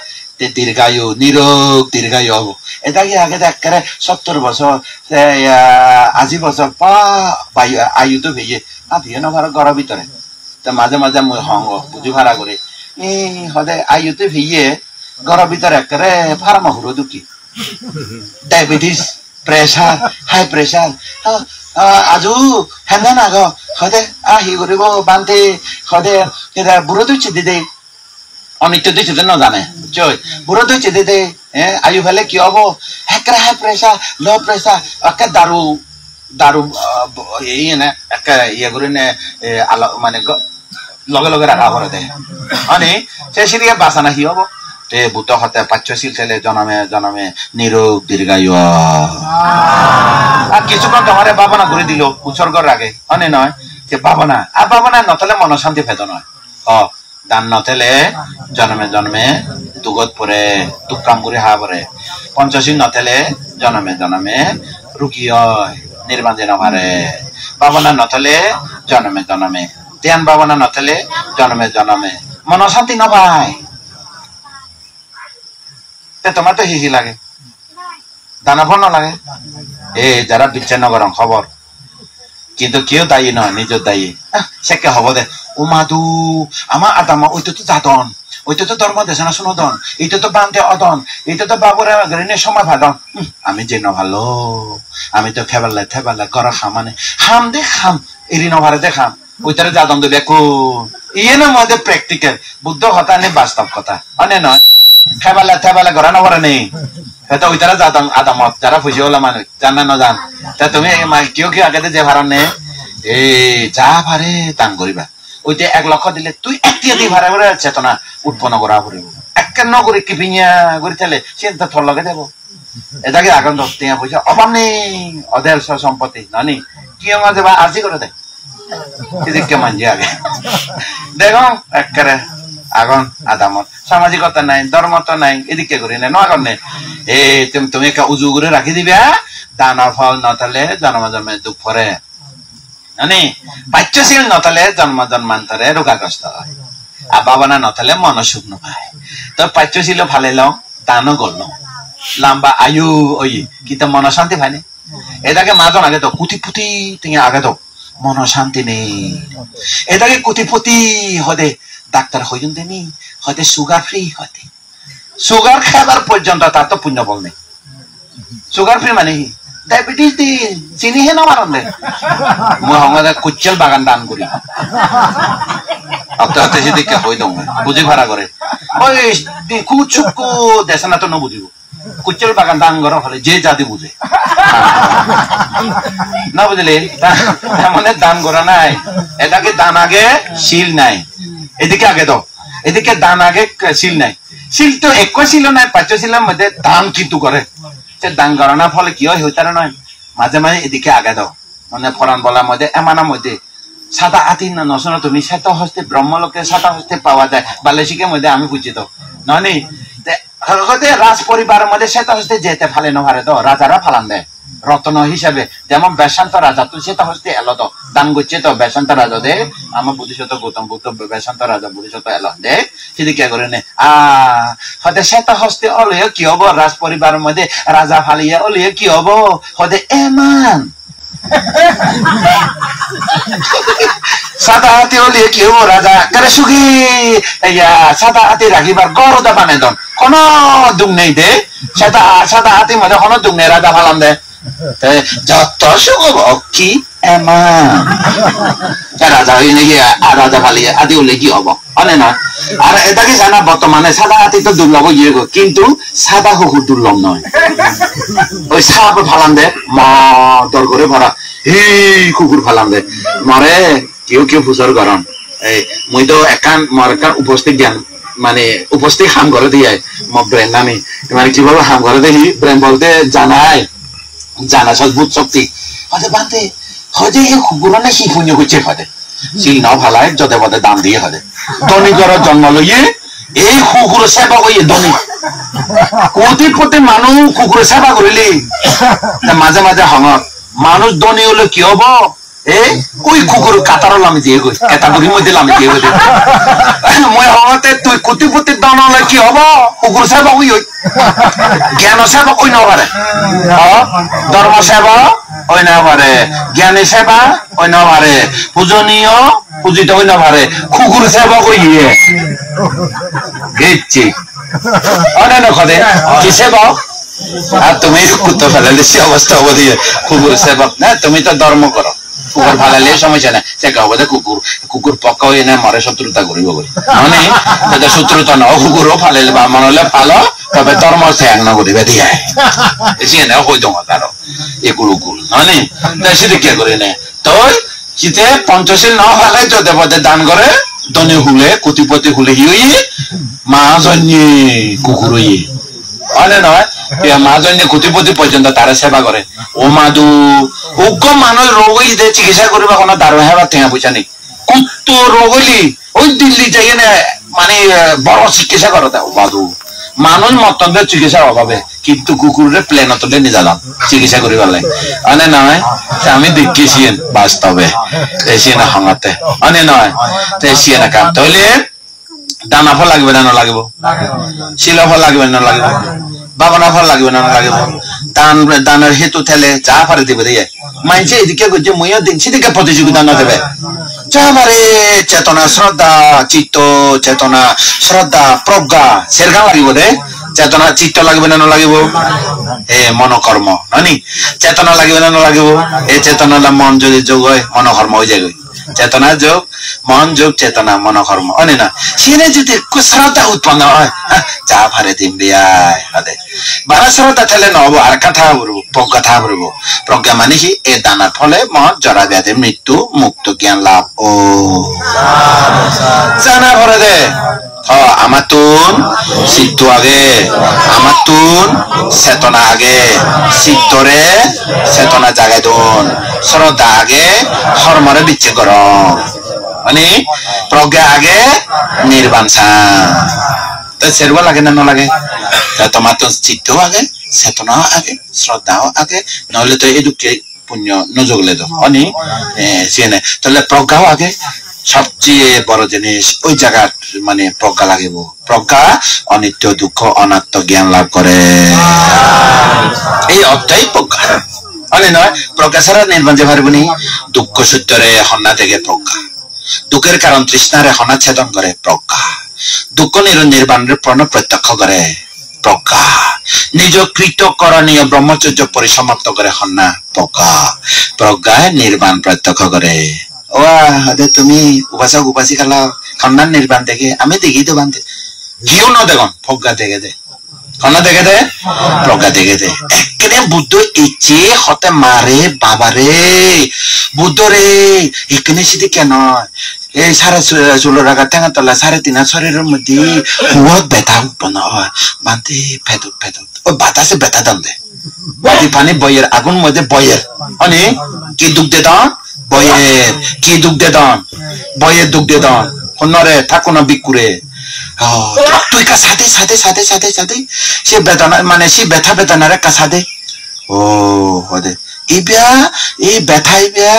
দীর্ঘায়ু নিরোগ দীর্ঘায়ু হব এটা কি আগে একেবারে 70 বছর 80 বছর পা আয়ু তো ভেয়ে ভিয়ে নভার ঘরের ভিতরে তা মাঝে মাঝে মই হঙ্গ বুঝি ভাড়া করে হদে আয়ুতে ভিয়ে ঘরের ভিতরে একেবারে ফার্মা হুড়ো দুটি ডায়াবেটিস প্রেসার হাই প্রেসার আজু হেন্দা না গো হদে আহি কৰিব বান্ধে হদে এটা বুড়ো দুইছে দিদে অনিত্য দুইছে ন জানে চই বুড়ো দুইছে দিদে আয়ু ফেলে কি হব একেবারে হাই প্রেসার লো প্রেসার একে দারু দারু এই না একে ইয়ে করে নে আলো মানে লগে লগে রাখা করে দেয় মানে সে সেদিকে বাঁচা না কি হব তে বুত হতে পাচ্যশীল ছেলে জনমে জনমে নিরোগ দীর্ঘায়ু আর কিছুক্ষণ তোমারে ভাবনা করে দিল উৎসর্গর আগে অনে নয় যে ভাবনা আর ভাবনা নথলে মন শান্তি ভেদ নয় দান নথলে জন্মে জন্মে দুগত পরে দুঃখ কাম করে হা পরে পঞ্চশীল নথলে জন্মে জন্মে রুগী হয় নির্বাণে নভারে ভাবনা নথলে জন্মে জন্মে ধ্যান ভাবনা নথলে জন্মে জন্মে মন শান্তি নপায় তোমার তো হিহি লাগে দানভর ন লাগে যারা বিচ্ছিন্ন করেন খবর কিন্তু কেউ দায়ী নয় নিজের দায়ী সেকে হব দে ও মাদু আমার আদামা ওইটা তো দাদন ওইটা তো ধর্ম দেশে না শুনো দন এইটা তো বান্ধে অদন এইটা তো বাবুরা গ্রেনের সময় ভাদন আমি যে ভালো আমি তো খেবালে থেবালে করা খামানে খাম দে খাম এরি নভারে দে খাম ওইটারে দাদন দেবে এখন ইয়ে না মধ্যে প্র্যাকটিক্যাল বুদ্ধ কথা নেই বাস্তব কথা অনে নয় খেবালে থেবালে করা না করে নেই তো ওইটারা যাতাম আদামত যারা খুশি হলো মানুষ জানা না জান তা তুমি কেউ কেউ আগে যে ভাড়া নে যা ভারে দান করিবা ওইটা 1 লক্ষ দিলে তুই 1 দিয়ে ভাড়া করে চেতনা উৎপন্ন করা পড়িব একে নগরে কি পিঁয়া করে থাকলে চিন্তা থর লগে দেব এটাকে আগুন 10 টিয়া পয়সা অভাব নেই ওদের সম্পত্তি নানি কি মাঝে বা আর্জি করে দেয় এদিকে মানজি আগে দেখো একেবারে আগুন আদামত সামাজিকতা নাই ধর্মতা নাই এদিকে করি না আগুন নেই তুমি একটা উজু করে রাখি দিবা দানা ফল নতালে জন্ম জন্মে দুঃখ পরে মানে বাচ্যশীল নতালে জন্ম জন্মান্তরে রোগাগ্রস্ত হয় আর বাবানা নতালে মন সুখ নপায় তো বাচ্যশীল ভালে লও দানও করল লম্বা আয়ু ওই কিন্তু মন শান্তি পায়নি এটাকে মাজন আগে তো কুটিপুতি তুমি আগে তো মন শান্তি নেই এটাকে কুটিপুতি হদে ডাক্তার হইজন দেনি হয়তো সুগার ফ্রি হতে সুগার খাবার পর্যন্ত তার তো পুণ্য বল নেই সুগার ফ্রি মানে কি ডায়াবেটিস দি চিনি হে নমারন দে মই আমাদের কুচল বাগান দান করি আপনি হাতে সেদিকে হই দম বুঝি ভাড়া করে ওই কুচুকু দেশে না তো ন বুঝিব কুচল বাগান দান করা হলে যে জাতি বুঝে না বুঝলে মানে দান করা নাই এটাকে দান আগে শিল নাই এদিকে আগে দাও এদিকে দান আগে শিল নাই শিল তো এক ছিল নাই পাঁচশীলের মধ্যে দান কিন্তু করে দান করানোর ফলে কি হয় হইতারে নয় মাঝে মাঝে এদিকে আগে দাও মানে ফরান বলার মধ্যে এমানার মধ্যে সাদা আতি নশোনা তুমি শ্বেত হস্তে ব্রহ্মলোকে সাদা হস্তে পাওয়া যায় বাল্যশিকের মধ্যে আমি বুঝি তো নয় রাজ পরিবারের মধ্যে শ্বেত হস্তে যেতে ফালে নহারে তো রাজারা ফালান দেয় রত্ন হিসাবে যেমন বেশান্ত রাজা তো শ্বেত হস্তে এলো তো দান করছে তো বেশান্ত রাজা দে আমার বুদ্ধিশত গৌতম বুদ্ধ বেশান্ত রাজা বুদ্ধিশত এলো দে সেদিকে করে নে হতে শ্বেত হস্তে অলিয়ে কি হবো রাজ পরিবারের মধ্যে রাজা ফালিয়ে অলিয়ে কি হবো হতে এমান সাদা হাতি হলিয়ে কি হবো রাজা করে সুখী সাদা হাতি রাখিবার গরদা বানাই দন কোন দুঃখ নেই দে সাদা হাতি মধ্যে কোন দুঃখ নেই রাজা ফালান দে যত সুখ কি এমান রাজা হয়ে নাকি রাজা ফালিয়ে আদি হলে কি হবো অনে না আর এটাকে জানা বর্তমানে সাদা হাতি তো দুর্লভ ইয়ে কিন্তু সাদা কুকুর দুর্লভ নয় ওই সাপ ফালান দে মর করে ভরা এই কুকুর ফালান দে মরে কেউ কেউ ফুসর গরম এই মই তো একান মর একান উপস্থিত জ্ঞান মানে উপস্থিত হাম করে দিয়ে মো ব্রেন নামি মানে কিভাবে হাম করে দেখি ব্রেন বলতে জানাই জানা সদ্ভুত শক্তি হতে বাঁধে হতে এই কুকুর না সি পুণ্য করছে হতে শিল নাও ভালায় যদে পদে দাম দিয়ে হতে ধনী করার জন্ম লইয়ে এই কুকুর সেবা করিয়ে ধনী কোটিপতি মানুষ কুকুর সেবা করিলি মাঝে মাঝে হঙত মানুষ ধনী হলে কি হব ওই কুকুর কাতার লামি দিয়ে গই ক্যাটাগরির মধ্যে লামি দিয়ে গই মই হঙতে তুই কোটিপতি দান হলে কি হব কুকুর সেবা কই জ্ঞান সেবা কই না পারে ধর্ম সেবা ওই না পারে জ্ঞানী সেবা ওই না পারে পূজনীয় পূজিত ওই না পারে কুকুর সেবা কই গেছি অনেক খদে কি সেবক আর তুমি কুত্তো ফেলালে সে অবস্থা হবো দিয়ে কুকুর সেবক না তুমি তো ধর্ম করো কুকুর ফালালে সমস্যা না সে গাও বোধে কুকুর পক্কা হয়ে না মরে শত্রুতা করিব বলে মানে যদি শত্রুতা ন কুকুরও ফালাইলে বা মনে হলে ফালো তবে ধর্ম ত্যাগ না করিবে দিয়ে সে না হই দো তারও এগুলো গুল মানে তাই সেটা কে করে নে তো কিতে পঞ্চশীল ন ফালাই তো দেবতে দান করে ধনী হুলে কুতিপতি হুলে হিয়ে মা জন্যে কুকুর হইয়ে অনে নয় মাজন্য কুতিপতি পর্যন্ত তারা সেবা করে ও মাদু উগ্র মানুষ রোগ হইতে চিকিৎসা করিবা কোনো দারু হেবার ঠেঙা পয়সা নেই কুত্ত রোগ হইলি ওই দিল্লি যাই না মানে বড় চিকিৎসা করো তা মাদু মানুষ মতন্দের চিকিৎসার অভাবে কিন্তু কুকুরের প্লেন তুলে নিয়ে যালাম চিকিৎসা করিবার লাগে অনে নয় আমি দেখিয়েছি বাস্তবে এসে না হাঙাতে অনে নয় তো এসে না কাম তাহলে দানা ফল লাগবে না লাগবে শিলা ফল লাগবে না লাগবে বাবানা ফল লাগবে না লাগবে দানের হেতু ঠেলে যা পারে দিবে দিয়ে মাইছে এদিকে করছে মইও দিন সেদিকে প্রতিযোগিতা না দেবে যা পারে চেতনা শ্রদ্ধা চিত্ত চেতনা শ্রদ্ধা প্রজ্ঞা সেরকম লাগিব দে চেতনা চিত্ত লাগবে না লাগিব এ মনোকর্ম নানি চেতনা লাগবে না লাগিব এই চেতনা মন যদি যোগ হয় মনোকর্ম হয়ে যাবে চেতনা যোগ মন যোগ চেতনা মনোকর্ম অনে না সেনে যদি শ্রদ্ধা উৎপন্ন হয় যা ভারে দিন বিয়ায় হাতে বারা শ্রদ্ধা ঠেলে নহব আর কথা বলবো প্রজ্ঞা থা বলবো প্রজ্ঞা মানে কি এ দানার ফলে মন জরা ব্যাধি মৃত্যু মুক্ত জ্ঞান লাভ ও জানা ভরে দে আমার তুন সিদ্ধ আগে আমার তুন চেতনা আগে সিদ্ধরে চেতনা জাগাই দুন শ্রদ্ধা আগে হরমরে বিচ্ছে কর মানে প্রজ্ঞা আগে নির্বাণ তো সেরবা লাগে না লাগে তোমার তো চিত্ত আগে চেতনাও আগে শ্রদ্ধাও আগে নহলে তো এই দুঃখে পুণ্য নজগলে তো অনি সিনে তাহলে প্রজ্ঞাও আগে সবচেয়ে বড় জিনিস ওই জায়গা মানে প্রজ্ঞা লাগিব প্রজ্ঞা অনিত্য দুঃখ অনাত্ম জ্ঞান লাভ করে এই অর্থই প্রজ্ঞা অনে নয় প্রজ্ঞা ছাড়া নির্বাণ যে পারবনি দুঃখ সূত্রে হন্না থেকে প্রজ্ঞা দুঃখের কারণ তৃষ্ণারে হনা ছেদন করে প্রজ্ঞা দুঃখ নির্বাণের প্রণ প্রত্যক্ষ করে প্রজ্ঞা নিজ কৃত করণীয় ব্রহ্মচর্য পরিসমাপ্ত করে হন্না প্রজ্ঞা প্রজ্ঞায় নির্বাণ প্রত্যক্ষ করে ও তুমি উপাসক উপাসিকা খন্নার নির্বাণ দেখে আমি দেখি তো বান্ধে কেউ না দেখুন প্রজ্ঞা দেখে দে খন্না দেখে দে প্রজ্ঞা দেখে দে একেবারে বুদ্ধ ইচ্ছে হতে মারে বাবারে বুদ্ধ রে এখানে সিদ্ধি কেন এই সারা চুলো রাখা ঠেঙা তলা 3.5 শরীরের মধ্যে হুয়া ব্যথা উৎপন্ন হয় বান্ধে ফেদত ওই বাতাসে ব্যথা দাম দে পানি বইয়ের আগুন মধ্যে বইয়ের মানে কি দুঃখ দে দান বইয়ের কি দুঃখ দে দান বইয়ের দুঃখ দে দান হন্নরে থাকো না বিকুরে তুই কা সাথে সাথে সাথে সাথে সাথে সে বেদনা মানে সে ব্যথা বেদনারে কা সাথে ও হদে ইবিয়া এই ব্যথা ইবিয়া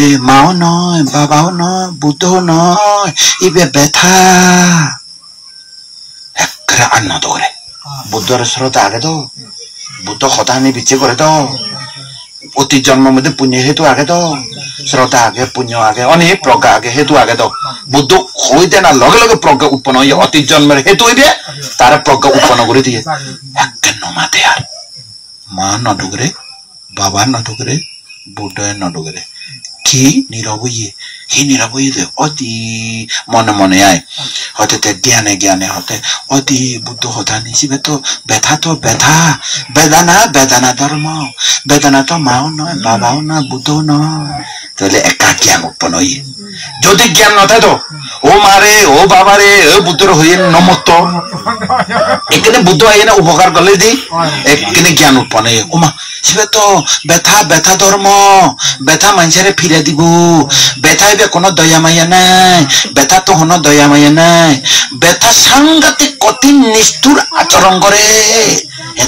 এই মাও নয় বাবাও নয় বুদ্ধও নয় ইবিয়া ব্যথা একরা আন্না তো করে বুদ্ধর শ্রদ্ধা আগে তো বুদ্ধ হতানি বিচ্ছে করে তো অতি জন্ম মধ্যে পুণ্য হেতু আগে তো শ্রদ্ধা আগে পুণ্য আগে অনেক প্রজ্ঞা আগে হেতু আগে তো বুদ্ধ হইতে না লগে লগে প্রজ্ঞা উৎপন্ন হয়ে অতি জন্মের হেতু হইবে তারা প্রজ্ঞা উৎপন্ন করে দিয়ে একে নমাতে আর মা নডুগরে বাবা নডুগরে বুদ্ধ নডুগরে কি নীরব হইয়ে হি নীরব হইয়ে অতি মনে মনে আয় হতে জ্ঞানে জ্ঞানে হতে অতি বুদ্ধ হতা নিছিবে তো ব্যথা বেদনা বেদনা ধর্ম বেদনা তো মাও নয় বাবাও নয় বুদ্ধও নয় তাহলে একা জ্ঞান উৎপন্ন হইয়ে যদি জ্ঞান নথায় তো ও মারে ও বাবারে ও বুদ্ধর হইয়ে নমত্ত এখানে বুদ্ধ আইয়ে না উপকার করলে দি এখানে জ্ঞান উৎপন্ন হইয়ে ওমা সেবে তো ব্যথা ধর্ম ব্যথা মানুষের ফিরে দিব ব্যথা এবে কোনো দয়া মাইয়া নাই ব্যথা তো কোনো দয়া মাইয়া নাই ব্যথা সাংঘাতিক কঠিন নিষ্ঠুর আচরণ করে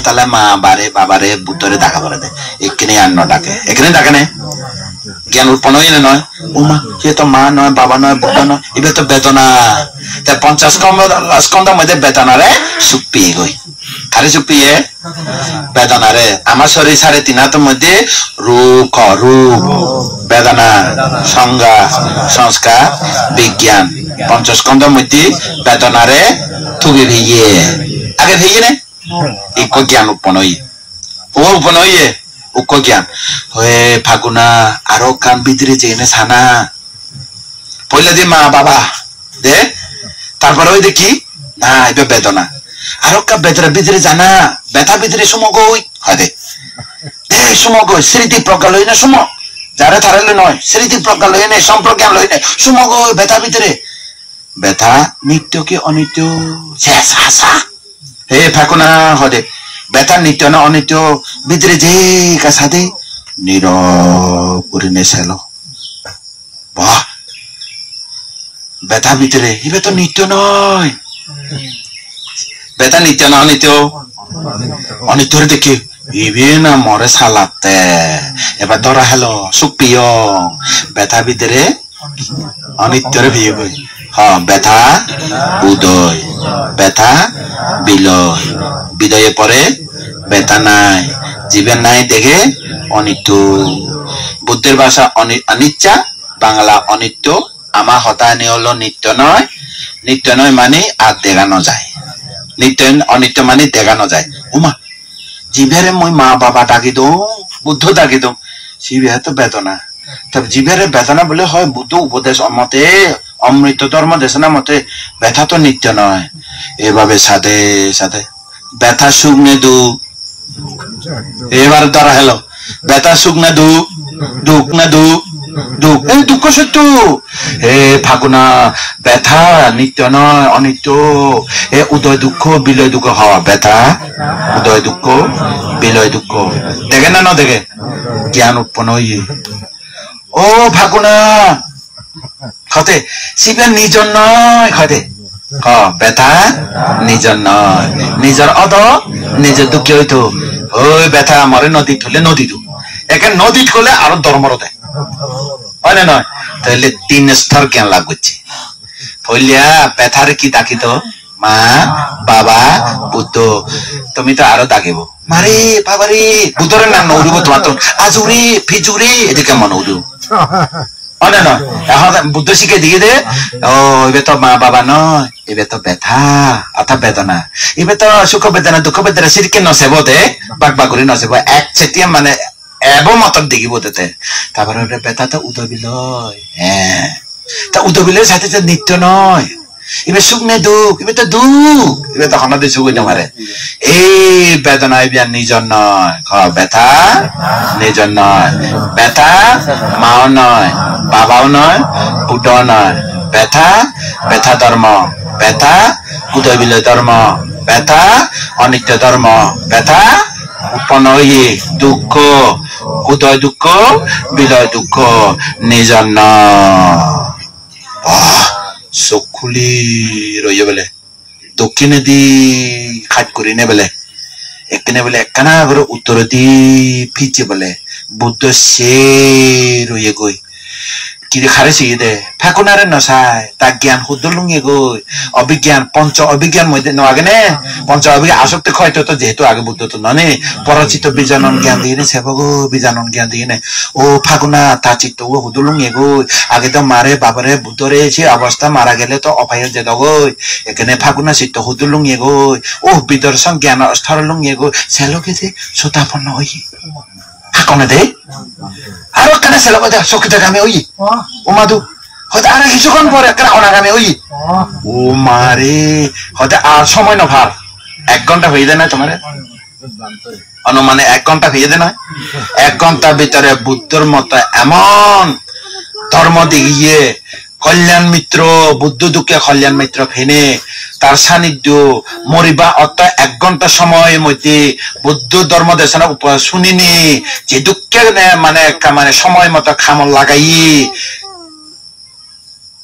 তাহলে মা বাবারে বুদ্ধরে দেখা করে দেয় এখানে আর ন ডাকে এখানে ডাকে না জ্ঞান উৎপন্ন হয়ে নয় ওমা সে তো মা নয় বাবা নয় বুদ্ধ নয় এবার তো বেদনা তাই 50 স্কন্ধের মধ্যে বেদনারে সুখ পেয়ে গই কারে সুখ পেয়ে বেদনারে আমার শরীর 3.5 হাতের মধ্যে রূপ বেদনা সংজ্ঞা সংস্কার বিজ্ঞান 5 স্কন্ধের মধ্যে বেদনারে থুবি ভিয়ে আগে ভেয়ে নে ইকো জ্ঞান উপন্ন হইয়ে ও উপন্ন হইয়ে উক্ক জ্ঞান হয়ে ফাগুনা আরো কান ভিতরে জেনে সানা পয়লা দিয়ে মা বাবা দে তারপরে ওই দেখি না এটা বেদনা আরো কা বেদনা ভিতরে জানা ব্যথা ভিতরে সমগই হয় দে সমগই স্মৃতি প্রজ্ঞা লই না সম যারা তারালে নয় স্মৃতি প্রজ্ঞা লই না সম্প্রজ্ঞান লই না সমগই ব্যথা ভিতরে ব্যথা নিত্য কি অনিত্য শেষ আশা হে ফাগুনা হদে ব্যথা নিত্য না অনিত্য ভিতরে যে কাছাদে নীরব করে নেশালো বাহ ব্যথা ভিতরে এবার তো নিত্য নয় ব্যথা নিত্য না অনিত্য অনিত্য দেখি ইবে না মরে সালাতে এবার ধরা হলো সুপ্রিয় ব্যথা ভিতরে অনিত্যর ভিয়ে বই হ্যাঁ ব্যথা উদয় ব্যথা বিলয় বিদয়ে পরে ব্যথা নাই জীবন নাই দেখে অনিত্য বুদ্ধের ভাষা অনিচ্ছা বাংলা অনিত্য আমার হতায়নি হলো নিত্য নয় মানে আর দেখানো যায় নিত্য অনিত্য মানে দেখানো যায় উমা জীবেরে মই মা বাবা ডাকি দো বুদ্ধ ডাকি দো জীবে তো বেদনা তবে জীবের বেদনা বলে হয় বুদ্ধ উপদেশ মতে অমৃত ধর্ম দেশনা মতে ব্যথা তো নিত্য নয় এভাবে সাথে সাথে ব্যথা সুখ নে দুঃখ এবার ধরা হলো ব্যথা সুখ না দুঃখ দুঃখ না দুঃখ দুঃখ এই দুঃখ সত্য হে ফাগুনা ব্যথা নিত্য নয় অনিত্য এ উদয় দুঃখ বিলয় দুঃখ হওয়া ব্যথা উদয় দুঃখ বিলয় দুঃখ দেখে না দেখে জ্ঞান উৎপন্ন হইয়ে ও ফাগুনা খতে শিবের নিজর নয় খতে ব্যথা নিজর নয় নিজর অদ নিজের দুঃখে হইতো ওই ব্যথা মরে নদী ঠলে নদী দু একে নদী ঠলে আরো ধর্মর দেয় হয় না নয় তাহলে 3 স্তর জ্ঞান লাগছে হইলিয়া ব্যথার কি ডাকিত মা বাবা বুদ্ধ তুমি তো আরো ডাকিব মারে বাবারে বুদ্ধরের নাম নৌরুব তোমার তো আজুরে ফিজুরে এদিকে মনে উঠু হয় না এখন বুদ্ধ শিখে দিয়ে দে ও এবার তো মা বাবা নয় এবার তো ব্যথা অর্থাৎ বেদনা এবার তো সুখ বেদনা দুঃখ বেদনা সিরকে নসেব দে বাক বাগুরি নসেব এক চেটিয়া মানে এবং মতন দেখিব তাতে তারপরে ওটা ব্যথা তো উদবিলয় হ্যাঁ তা উদবিলয়ের সাথে তো নিত্য নয় এবার সুখ নেই দুঃখ এবার তো দুঃখ এবার তো হনাদে সুখ হইতে পারে এই বেদনা এবার নিজর নয় ব্যথা নিজর নয় ব্যথা মাও নয় বাবাও নয় বুদ্ধও নয় ব্যথা ব্যথা ধর্ম ব্যথা উদয় বিলয় ধর্ম ব্যথা অনিত্য ধর্ম ব্যথা উৎপন্ন হইয়ে দুঃখ উদয় দুঃখ বিলয় দুঃখ নিজর নয় চোখ খুলি রইয়ে বলে দক্ষিণে দি খাট করি নে বলে একখানে বলে একখানা করে উত্তর দি ফিচে বলে বুদ্ধ সে রইয়ে গই কি খারে সে দে ফাকুনারে নসায় তা জ্ঞান শুদ্ধ লুঙিয়ে গই অভিজ্ঞান পঞ্চ অভিজ্ঞান মধ্যে নাগে নে পঞ্চ অভিজ্ঞান আসক্তি হয়তো তো যেহেতু আগে বুদ্ধ তো ননে পরচিত বিজানন জ্ঞান দিয়ে নে সেবক বিজানন জ্ঞান দিয়ে নে ও ফাগুনা তা চিত্ত ও শুদ্ধ লুঙিয়ে গই আগে তো মারে বাবারে বুদ্ধরে সে অবস্থা মারা গেলে তো অপায় যে দগই এখানে ফাগুনা চিত্ত শুদ্ধ লুঙিয়ে গই ও বিদর্শন জ্ঞান স্থর লুঙিয়ে গই সেলোকে যে শ্রোতাপন্ন হই হাকনে দে আরো কেনে সেলোকে দে সকিতা গামে হই ও মাদু হয়তো আর কিছুক্ষণ পরে একটা অনাগামী হই ও মারে হয়তো আর সময় না ভার 1 ঘন্টা হয়ে যায় না তোমার অনুমানে 1 ঘন্টা হয়ে যায় না 1 ঘন্টার ভিতরে বুদ্ধর মতো এমন ধর্ম দেখিয়ে কল্যাণ মিত্র বুদ্ধ দুঃখে কল্যাণ মিত্র ফেনে তার সান্নিধ্য মরিবা অর্থাৎ 1 ঘন্টা সময়ের মধ্যে বুদ্ধ ধর্ম দেশনা শুনিনি যে দুঃখের মানে মানে সময় মতো খামল লাগাই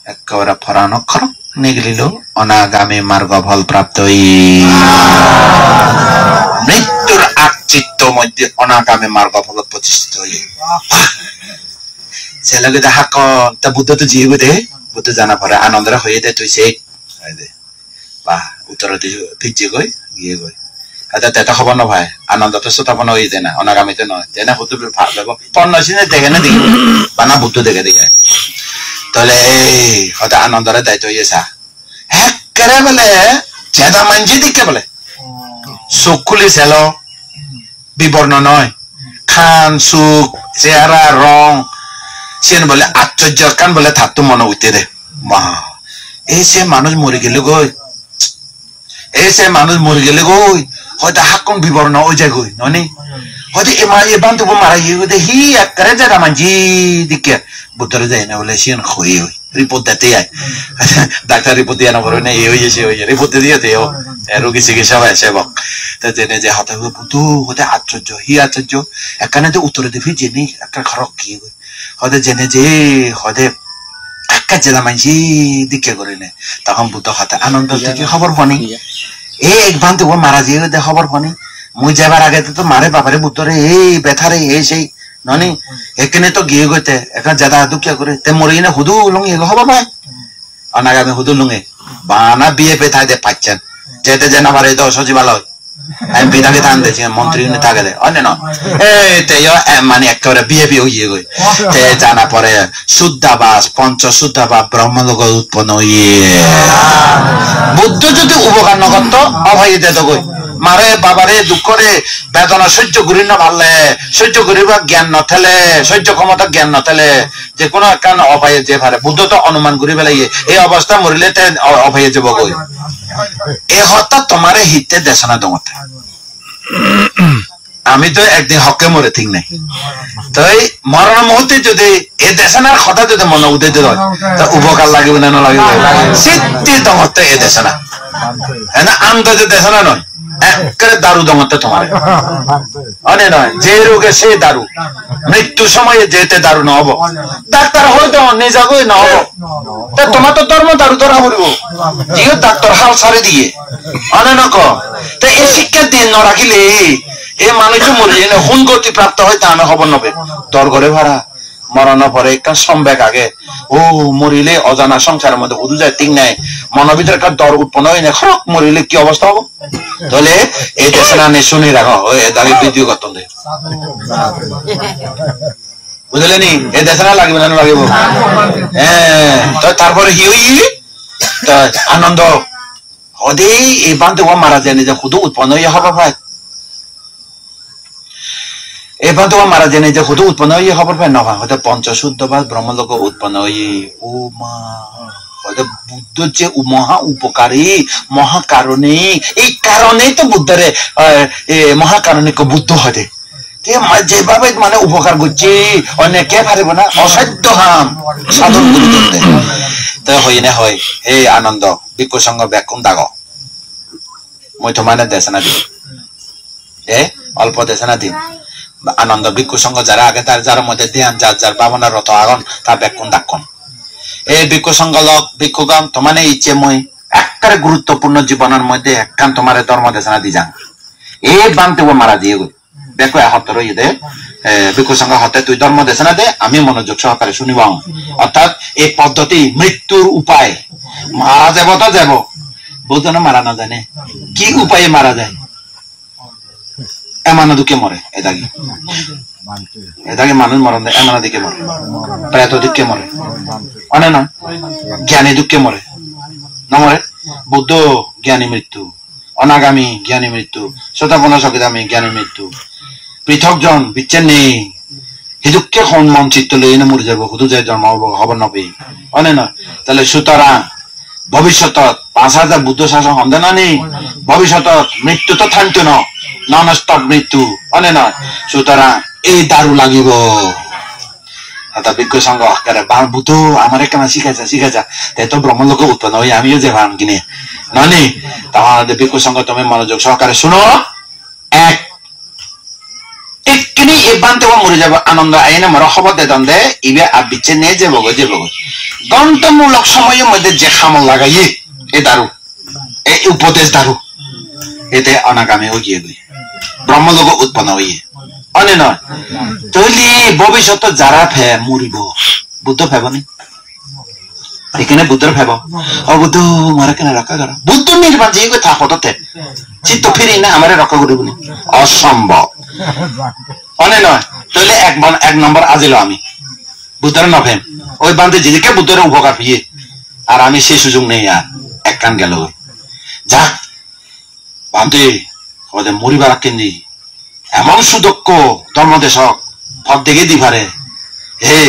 একেবারে ফরানক্ষর নিগলিল অনাগামী মার্গ ফল প্রাপ্ত মৃত্যুর আকচিত্ত মধ্যে অনাগামী মার্গ ফল প্রতিষ্ঠিত হই ছেলেকে দেখা কন তা বুদ্ধ তো জিয়ে দে বুদ্ধ জানা পরে আনন্দরা হয়ে দে তুই সে বা উত্তর ফিরছে গই গিয়ে গই এটা খবর না ভাই আনন্দ তো শ্রোতাপন্ন হয়ে যায় না অনাগামীতে নয় তেনা বুদ্ধ পণ্য দেখে না দেখি বানা বুদ্ধ দেখে দেখে তাহলে হয়তো আনন্দরে দায়িত্ব হয়েছা একেবারে বলে চেদা মানছি দিকে বলে চোখ খুলি চেল বিবর্ণ নয় খান সুখ চেহারা রং সেন বলে আশ্চর্য কান বলে থাকতো মনে উঠতে দে মা এই সে মানুষ মরে গেলে গই এই সে মানুষ মরে গেলে গই হয়তো হাক্কন বিবর্ণ ওই যায় গই ননি হয়তো এ বান্ধব মারা গিয়ে হি একবারে যারা মানছি দিকে বুদ্ধরে যায় না বলে সেন হয়ে হই রিপোর্ট দিতে যায় ডাক্তার রিপোর্ট দিয়ে না বলে না এই হয়েছে সে হয়েছে রিপোর্ট দিয়ে দেও রোগী চিকিৎসা হয় সেবক তা জেনে যে হাতে বুদ্ধ হতে আশ্চর্য হি আশ্চর্য একখানে তো উত্তরে দেবি জেনে একটা খরক কি হয়তো জেনে যে হয়তো একটা জেলা মানছি দিকে করে নে তখন বুদ্ধ হাতে আনন্দ থেকে খবর পানি এই এক বান্ধব মারা গিয়ে খবর পানি মুই যাবার আগে তো মারে বাবারে বুদ্ধরে এই ব্যথারে এই সেই ননি এখানে তো গিয়ে গইতে এখন জাদা দুঃখিয়া করে তে মরি না হুদু লুঙ্গি এগো হবা ভাই অনাগামী হুদু লুঙ্গে বানা বিয়ে পেথায় দে পাচ্ছেন যেতে যেন আমার এই তো সচিবালয় আমি বিধাকে থান দিয়েছি মন্ত্রী থাকে দে অন্য না এই তে মানে একেবারে বিয়ে বিয়ে হইয়ে গই তে জানা পরে শুদ্ধাবাস পঞ্চ শুদ্ধাবাস ব্রহ্মলোক উৎপন্ন হইয়ে বুদ্ধ যদি উপকার ন করতো অভয় দে তো গই মারে বাবারে দুঃখরে বেদনা সহ্য করি না পারলে সহ্য করিবা জ্ঞান নথেলে সহ্য ক্ষমতা জ্ঞান নথেলে যে কোনো একটা অভয়ে যে পারে বুদ্ধ তো অনুমান করি পেলাইয়ে এই অবস্থা মরিলে অভয়ে যাব গই এ হত্যা তোমারে হিতে দেশনা দমতে আমি তো একদিন হকে মরে ঠিক নাই তাই মরণ মুহূর্তে যদি এ দেশনার কথা যদি মনে উঠে হয় তা উপকার লাগবে না লাগবে সিদ্ধি দমতে এ দেশনা হ্যাঁ না আন্ত যে দেশনা নয় একেবারে দারু দমতে তোমার অনে নয় যে রোগে সে দারু মৃত্যু সময়ে যেতে দারু ন হব ডাক্তার হয়তো নিজাগই ন হব তা তোমার তো ধর্ম দারু ধরা পড়ব জিও ডাক্তার হাল ছাড়ে দিয়ে অনে নক তা এই শিক্ষা দিয়ে ন রাখিলে এই মানুষ মরে যায় না হুন গতি প্রাপ্ত হয় তা না খবর নবে তোর ঘরে ভাড়া মরণ পরে একটা সম্বেক আগে ও মরিলে অজানা সংসারের মধ্যে উদু যায় ঠিক নাই মনের ভিতরে একটা দর উৎপন্ন হয় না খরক মরিলে কি অবস্থা হবো তাহলে এই দেশে না শুনে রাখো দাঁড়িয়ে ভিডিও করতে বুঝলে নি এই দেশে না লাগবে না লাগিব হ্যাঁ তো তারপরে কি হই আনন্দ হদে এই বান্ধব মারা যায় যে শুধু উৎপন্ন হয়ে হবে ভাই এবার তোমার মারা জেনে যে শুধু উৎপন্ন হয়ে খবর পায় নহয় হয়তো পঞ্চশুদ্ধবাস ব্রহ্মলোক উৎপন্ন হয়ে ও মা হয়তো বুদ্ধ যে মহা উপকারী মহাকারণী এই কারণেই তো বুদ্ধরে মহাকারণিক বুদ্ধ হতে যেভাবে মানে উপকার করছে অনেকে পারিব না অসাধ্য হাম সাধন করে তুলতে তো হয় না হয় এই আনন্দ ভিক্ষু সঙ্গ ব্যাকুম দাগ মই তোমার দেশনা দিন অল্প দেশনা দিন আনন্দ ভিক্ষু সঙ্গ যারা আগে তার যার মধ্যে ধ্যান যার যার ভাবনার রত আগন তার ব্যাকুণ দাক্ষণ এই ভিক্ষু সঙ্গ লোক ভিক্ষুগণ তোমার ইচ্ছে মই একটা গুরুত্বপূর্ণ জীবনের মধ্যে একখান তোমার ধর্ম দেশনা দি যান এই বানতে মারা দিয়ে গই দেখো এত রয়ে দে ভিক্ষু সঙ্গ হতে তুই ধর্ম দেশনা দে আমি মনোযোগ সহকারে শুনিব অর্থাৎ এই পদ্ধতি মৃত্যুর উপায় মারা যাব তো যাব বোধনা মারা না জানে কি উপায়ে মারা যায় এমানা দুঃখে মরে এদাগে মানুষ মরণ দেয় এমানা দিকে মরে প্রেত দুঃখে মরে অনে না জ্ঞানী দুঃখে মরে না মরে বুদ্ধ জ্ঞানী মৃত্যু অনাগামী জ্ঞানী মৃত্যু শতাপনা সকিদামী জ্ঞানী মৃত্যু পৃথক জন বিচ্ছেদ নেই হি দুঃখে মন চিত্ত লই না মরে যাব শুধু যে জন্ম খবর নবে অনে না তাহলে সুতরাং ভবিষ্যত 5000 বুদ্ধ শাসন হন্দে না নেই ভবিষ্যত মৃত্যু তো থাকতো না নন স্টপ মৃত্যু অনে নয় সুতরাং এই দারু লাগিব ভিক্ষু সঙ্গ বুদ্ধ আমার কেমন শিখাইছা তাই তো ব্রহ্মলোক উৎপন্ন হয়ে আমিও যে ভান কিনে ননি তাহলে ভিক্ষু সঙ্গ তুমি মনোযোগ সহকারে শুনো এক টিকনি এবান তো মরে যাব আনন্দ আইনে মর খবর দে দন্দে ইবে আবিচ্ছে নিয়ে যাবো গন্তমূলক সময়ের মধ্যে যে খামল লাগাই এ দারু এই উপদেশ দারু এতে অনাগামী হয়ে গই ব্রহ্মলোক উৎপন্ন হইয়ে অনে নয় তৈলি ভবিষ্যৎ যারা ফে মরিব বুদ্ধ ফেবনি এখানে বুদ্ধর ফেব ও বুদ্ধ মারা কেন রক্ষা করা বুদ্ধ নির্বাণ যে থাকতে চিত্ত ফিরি না আমার রক্ষা করিবনি অসম্ভব অনে নয় তৈলে এক নম্বর আজিল আমি বুদ্ধর নভেম ওই বান্ধে যেদিকে বুদ্ধের উপকার ফিয়ে আর আমি সেই সুযোগ নেই আর এক কান গেল যাক বান্ধে ওদের মরিবার কেন্দ্রি এমন সুদক্ষ ধর্মদেশক ভদ দেখে দি পারে হে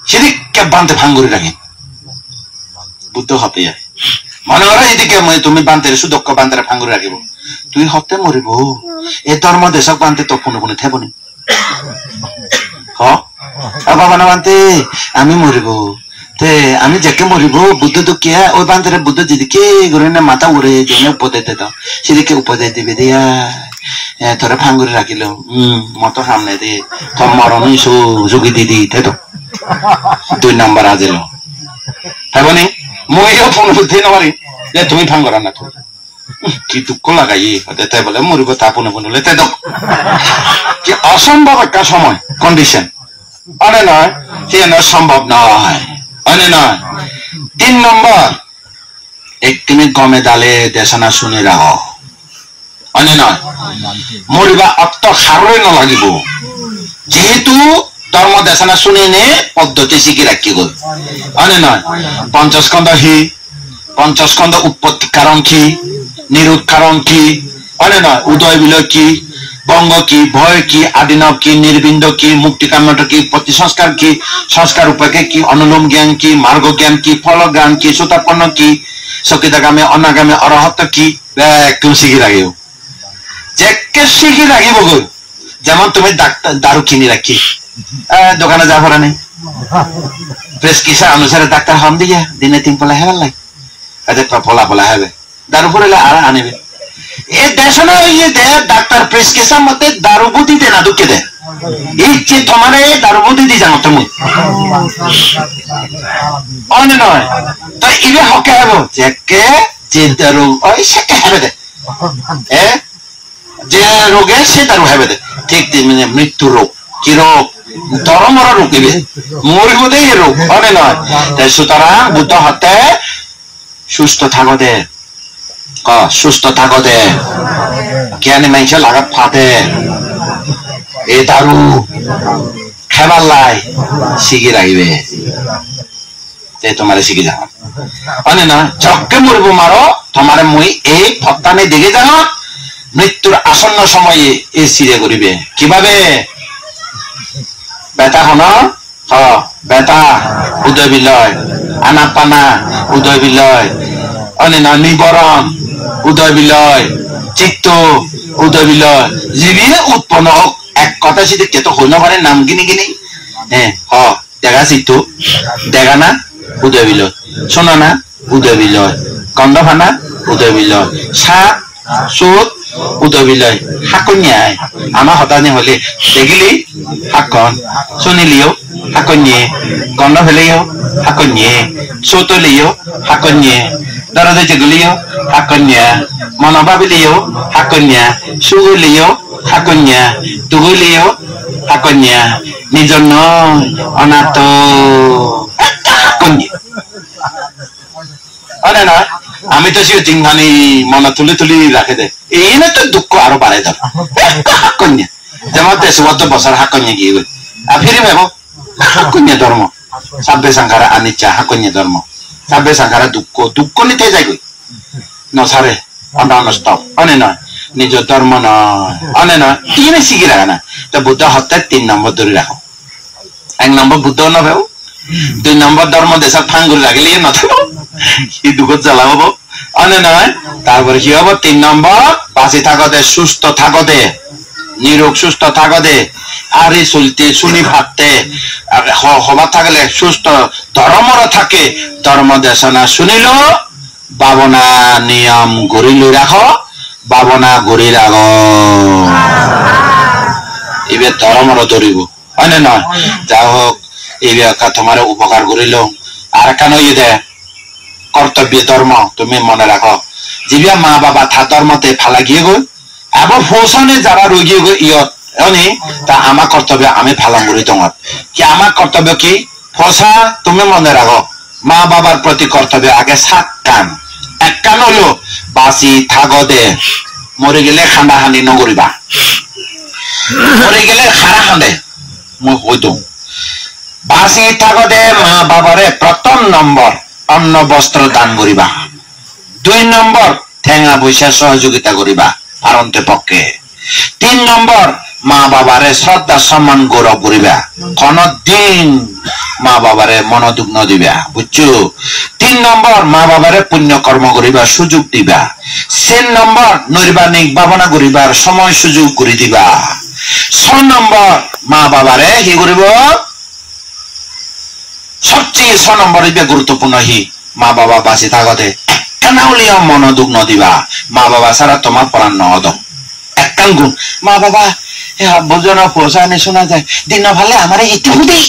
সেদিকে বানতে ভাঙ্গুরি রাখে বুদ্ধ হতে মনে করো এদিকে তুমি বান্তের সুদক্ষ বান্তের ভাঙ্গুরি রাখিব তুই হতে মরিব এ ধর্মদেশক বানতে তো কোনো কোনো থেবনি বাবা না বানতে আমি মরিব আমি যাকে মরিব বুদ্ধ তো কে ওই বান্ধরে বুদ্ধ যেদিকে ঘুরে না মাথা উড়ে যেন উপদেশ দিত সেদিকে উপদেশ দিবে দিয়া তোরা ভাঙ্গুরে রাখিল মতো সামনে দিয়ে তোর মরণ যোগী দিদি তো 2 নম্বর আজিল হবনি মইও ফোন বুদ্ধি নমারি যে তুমি ভাঙ্গরা না তো কি দুঃখ লাগাই তাই বলে মরিব তা পুনে পুনলে তাই তো কি অসম্ভব একটা সময় কন্ডিশন অনে নয় সে সম্ভব নয় অনে নয় 3 নম্বর একদিনে গমে ডালে দেশনা শুনে রাখো অনে নয় মরিবা অর্থ সারই নালাগিব যেহেতু ধর্ম দেশনা শুনে নে পদ্ধতি শিখি রাখি গল অনে নয় পঞ্চস্কন্ধ উৎপত্তি কারণ কি নিরোধ কারণ কি অনে নয় উদয় বিলয় কি বঙ্গ কি ভয় কি আদিনব কি নির্বিন্দ কি মুক্তি কাম্যট কি প্রতি সংস্কার কি সংস্কার উপায় কি অনুলোম জ্ঞান কি মার্গ জ্ঞান কি ফল জ্ঞান কি সুতাপন্ন কি সকিতাগামে অনাগামে অরহত কি একদম শিখি রাখিব যে শিখি রাখিব গো যেমন তুমি ডাক্তার দারু কিনি রাখি দোকানে যা ভরা নেই প্রেসক্রিপশন অনুসারে ডাক্তার হম দিয়া দিনে 3 পলা হেবার লাগে কাজে পলা পলা হবে দারু পড়লে আর আনিবে এ দেশনা ইয়ে দে ডাক্তার প্রেসক্রিপশন মতে দারু বুদ্ধি দে না দুঃখে দে এই যে তোমার দারু বুদ্ধি দি জানো তুমি অন্য নয় তো ইবে হকে হবো যে দারু ওই সেকে হবে দে যে রোগে সে দারু হবে দে ঠিক মানে মৃত্যু রোগ কি রোগ ধর্মর রোগ ইবে মরিব দে এই রোগ অন্য নয় তাই সুতরাং বুদ্ধ হতে সুস্থ থাকো দে সুস্থ থাকো দে জ্ঞানী মানুষ লাগাত ফাটে এ দারু খেবার লাই শিখি রাখবে তোমারে শিখি যাও মানে না যজ্ঞে মরিব মারো তোমারে মই এই ফত্তানে দেখে যাও মৃত্যুর আসন্ন সময়ে এ সিরে করিবে কিভাবে বেটা হন বেটা উদয় বিলয় আনাপানা উদয় বিলয় অনেক নিবরণ উদয় বিলয় চিত্ত উদয় বিলয় যিবিয়ে উৎপন্ন হোক এক কথা সেদিকে তো হইন পারে নাম কিনি কিনি দেখা চিত্ত দেখা না উদয় বিলয় শোনো না উদয় বিলয় গন্ধফানা উদয় বিলয় সাপ চোট উদয় বিলয় শাকনিয়াই আমার হতানি হলে দেখিলি শাকন শুনিলিও শাকনিয়ে গন্ধ ফেলেও শাকনিয়ে চোটলিও শাকনিয়ে দরজা যেগুলিও শাকনিয়া মন ভাবিলিও শাকনিয়া সুগুলিও শাকনিয়া তুগুলিও শাকনিয়া নিজৰ নয় অনাথ শাকনিয়া অনে নয় আমি তো সে জিংখানি মনে তুলি তুলি রাখে দে এই না তো দুঃখ আরো বাড়াই ধর শাকনিয়া যেমন 100 বছর শাকনিয়া গিয়ে ফিরে ভাবো শাকনিয়া ধর্ম সাব্বে সাংখারা আনিচ্ছা শাকনিয়া ধর্ম সাব্বে সাংখারা দুঃখ নিতে যাই গই নসারে অনষ্ট অনে নয় নিজ ধর্ম নয় অনে নয় তিনে শিখি রাখা না তো বুদ্ধ হত্যা 3 নম্বর ধরে রাখো 1 নম্বর বুদ্ধ ন ভাবো 2 নম্বর ধর্ম দেশত ফাঙ্গুরি রাখিলে নথাকো এই দুঃখ জ্বালাবো অনে নয় তারপরে কি হবো 3 নম্বর বাঁচি থাকো দে সুস্থ থাকো দে নিরোগ সুস্থ থাকো দে আর এই চলতে শুনি ভাবতে হবা থাকলে সুস্থ ধর্মর থাকে ধর্ম দেশনা শুনিল বাবনা নিয়ম গড়িল রাখো বাবনা গড়ি রাখ এবে ধর্মর ধরিব হয় নয় যা হোক এই তোমার উপকার করিল আর কেন ইয়ে দে কর্তব্য ধর্ম তুমি মনে রাখো যিবিয়া মা বাবা থা ধর্মতে ফালা গিয়ে গো আবার ফৌসনে যারা রোগী গো ইয়ত এনে তা আমার কর্তব্য আমি ফালাম করি তোমার কি আমার কর্তব্য কি ফসা তুমি মনে রাখো মা বাবার প্রতি কর্তব্য আগে 7 কান 1 কান হলো বাঁচি থাকো দে মরে গেলে খান্ডা হানি নগরিবা মরে গেলে খারা খান্দে মই হইতো বাঁচি থাকো দে মা বাবারে প্রথম নম্বর অন্ন বস্ত্র দান করিবা 2 নম্বর ঠেঙা পয়সা সহযোগিতা করিবা পারন্তে পক্ষে 3 নম্বর মা বাবারে শ্রদ্ধা সম্মান গৌরব করিবা কোনদিন মা বাবারে মনোযোগ ন দিবা বুঝছো 3 নম্বর মা বাবারে পুণ্য কর্ম করিবা সুযোগ দিবা 4 নম্বর নৈর্বাণিক ভাবনা করিবার সময় সুযোগ করে দিবা 6 নম্বর মা বাবারে কি করিব সবচেয়ে 6 নম্বর গুরুত্বপূর্ণ হি মা বাবা বাঁচি থাকতে একখানাউলিয়া মনোযোগ ন দিবা মা বাবা ছাড়া তোমার প্রাণ নহদ একখান গুণ মা বাবা বোঝানো পোষানে শোনা যায় দিন ভালে আমার একটু হুদি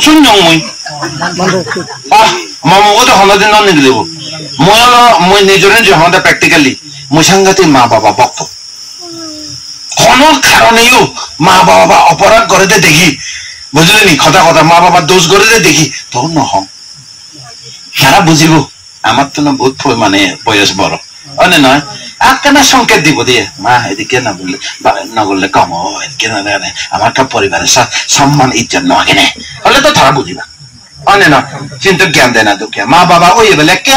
শুন মই মমগত হলদিন ন নিগলিব মই নিজরে যে হলদে প্র্যাকটিক্যালি মই সাংঘাতিক মা বাবা ভক্ত কোনো কারণেও মা বাবা অপরাধ করে দেখি বুঝলেনি কথা কথা মা বাবা দোষ করে দেখি তখন নহম তারা বুঝিব আমার তো না বহুত মানে বয়স বড় অনে নয় আটখানা সংকেত দিব দিয়ে মা এদিকে না বললে না বললে কম এদিকে আমার কা পরিবারের সম্মান ইজ্জত নয় নে হলে তো তারা বুঝিবা অনে নয় কিন্তু জ্ঞান দেয় না দুঃখে মা বাবা ওই বেলে কে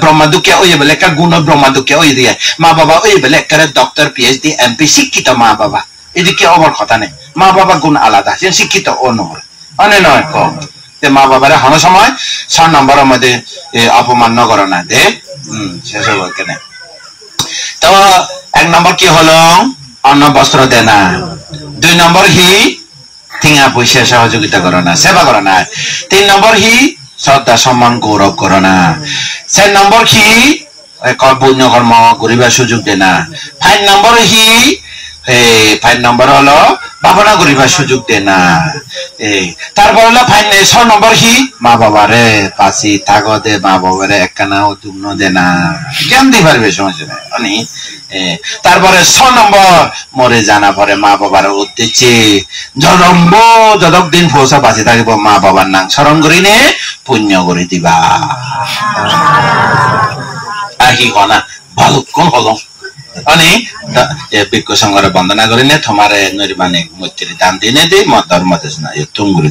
ব্রহ্মা দুঃখে ওই বেলে কা গুণ ব্রহ্মা দুঃখে ওই দিয়ে মা বাবা ওই বেলে একেবারে ডক্টর PhD MP শিক্ষিত মা বাবা এদিকে অবর কথা নেই মা বাবা গুণ আলাদা সে শিক্ষিত অনে নয় কম মা বাবারে হন সময় 6 নম্বরের মধ্যে অপমান করা না দে শেষ হবো কেন তো 1 নম্বর কি হলো অন্ন বস্ত্র দে না 2 নম্বর হি ঠিঙা পয়সা সহযোগিতা করো না সেবা করো না 3 নম্বর হি শ্রদ্ধা সম্মান গৌরব করো না 4 নম্বর হি পুণ্য কর্ম করিবার সুযোগ দে না 5 নম্বর হি 5 নম্বর হলো ভাবনা করিবার সুযোগ দে না তারপর হলো 6 নম্বর হি মা বাবারে পাশি থাকো দে মা বাবারে একখানা দুগ্ন দে না জ্ঞান দি পারবে সমস্যা নাই অনি তারপরে 6 নম্বর মরে জানা পরে মা বাবার উদ্দেশ্যে যতদিন ফৌসা বাঁচি থাকিব মা বাবার নাম স্মরণ করিনে পুণ্য করে দিবা আর কি কনা ভালো কোন হলো अनि बिक्को संगरे वन्दना गरिने थमारे नैर्वाणिक मैत्री दान दिने दे म धर्म देशना यो तुंगुरी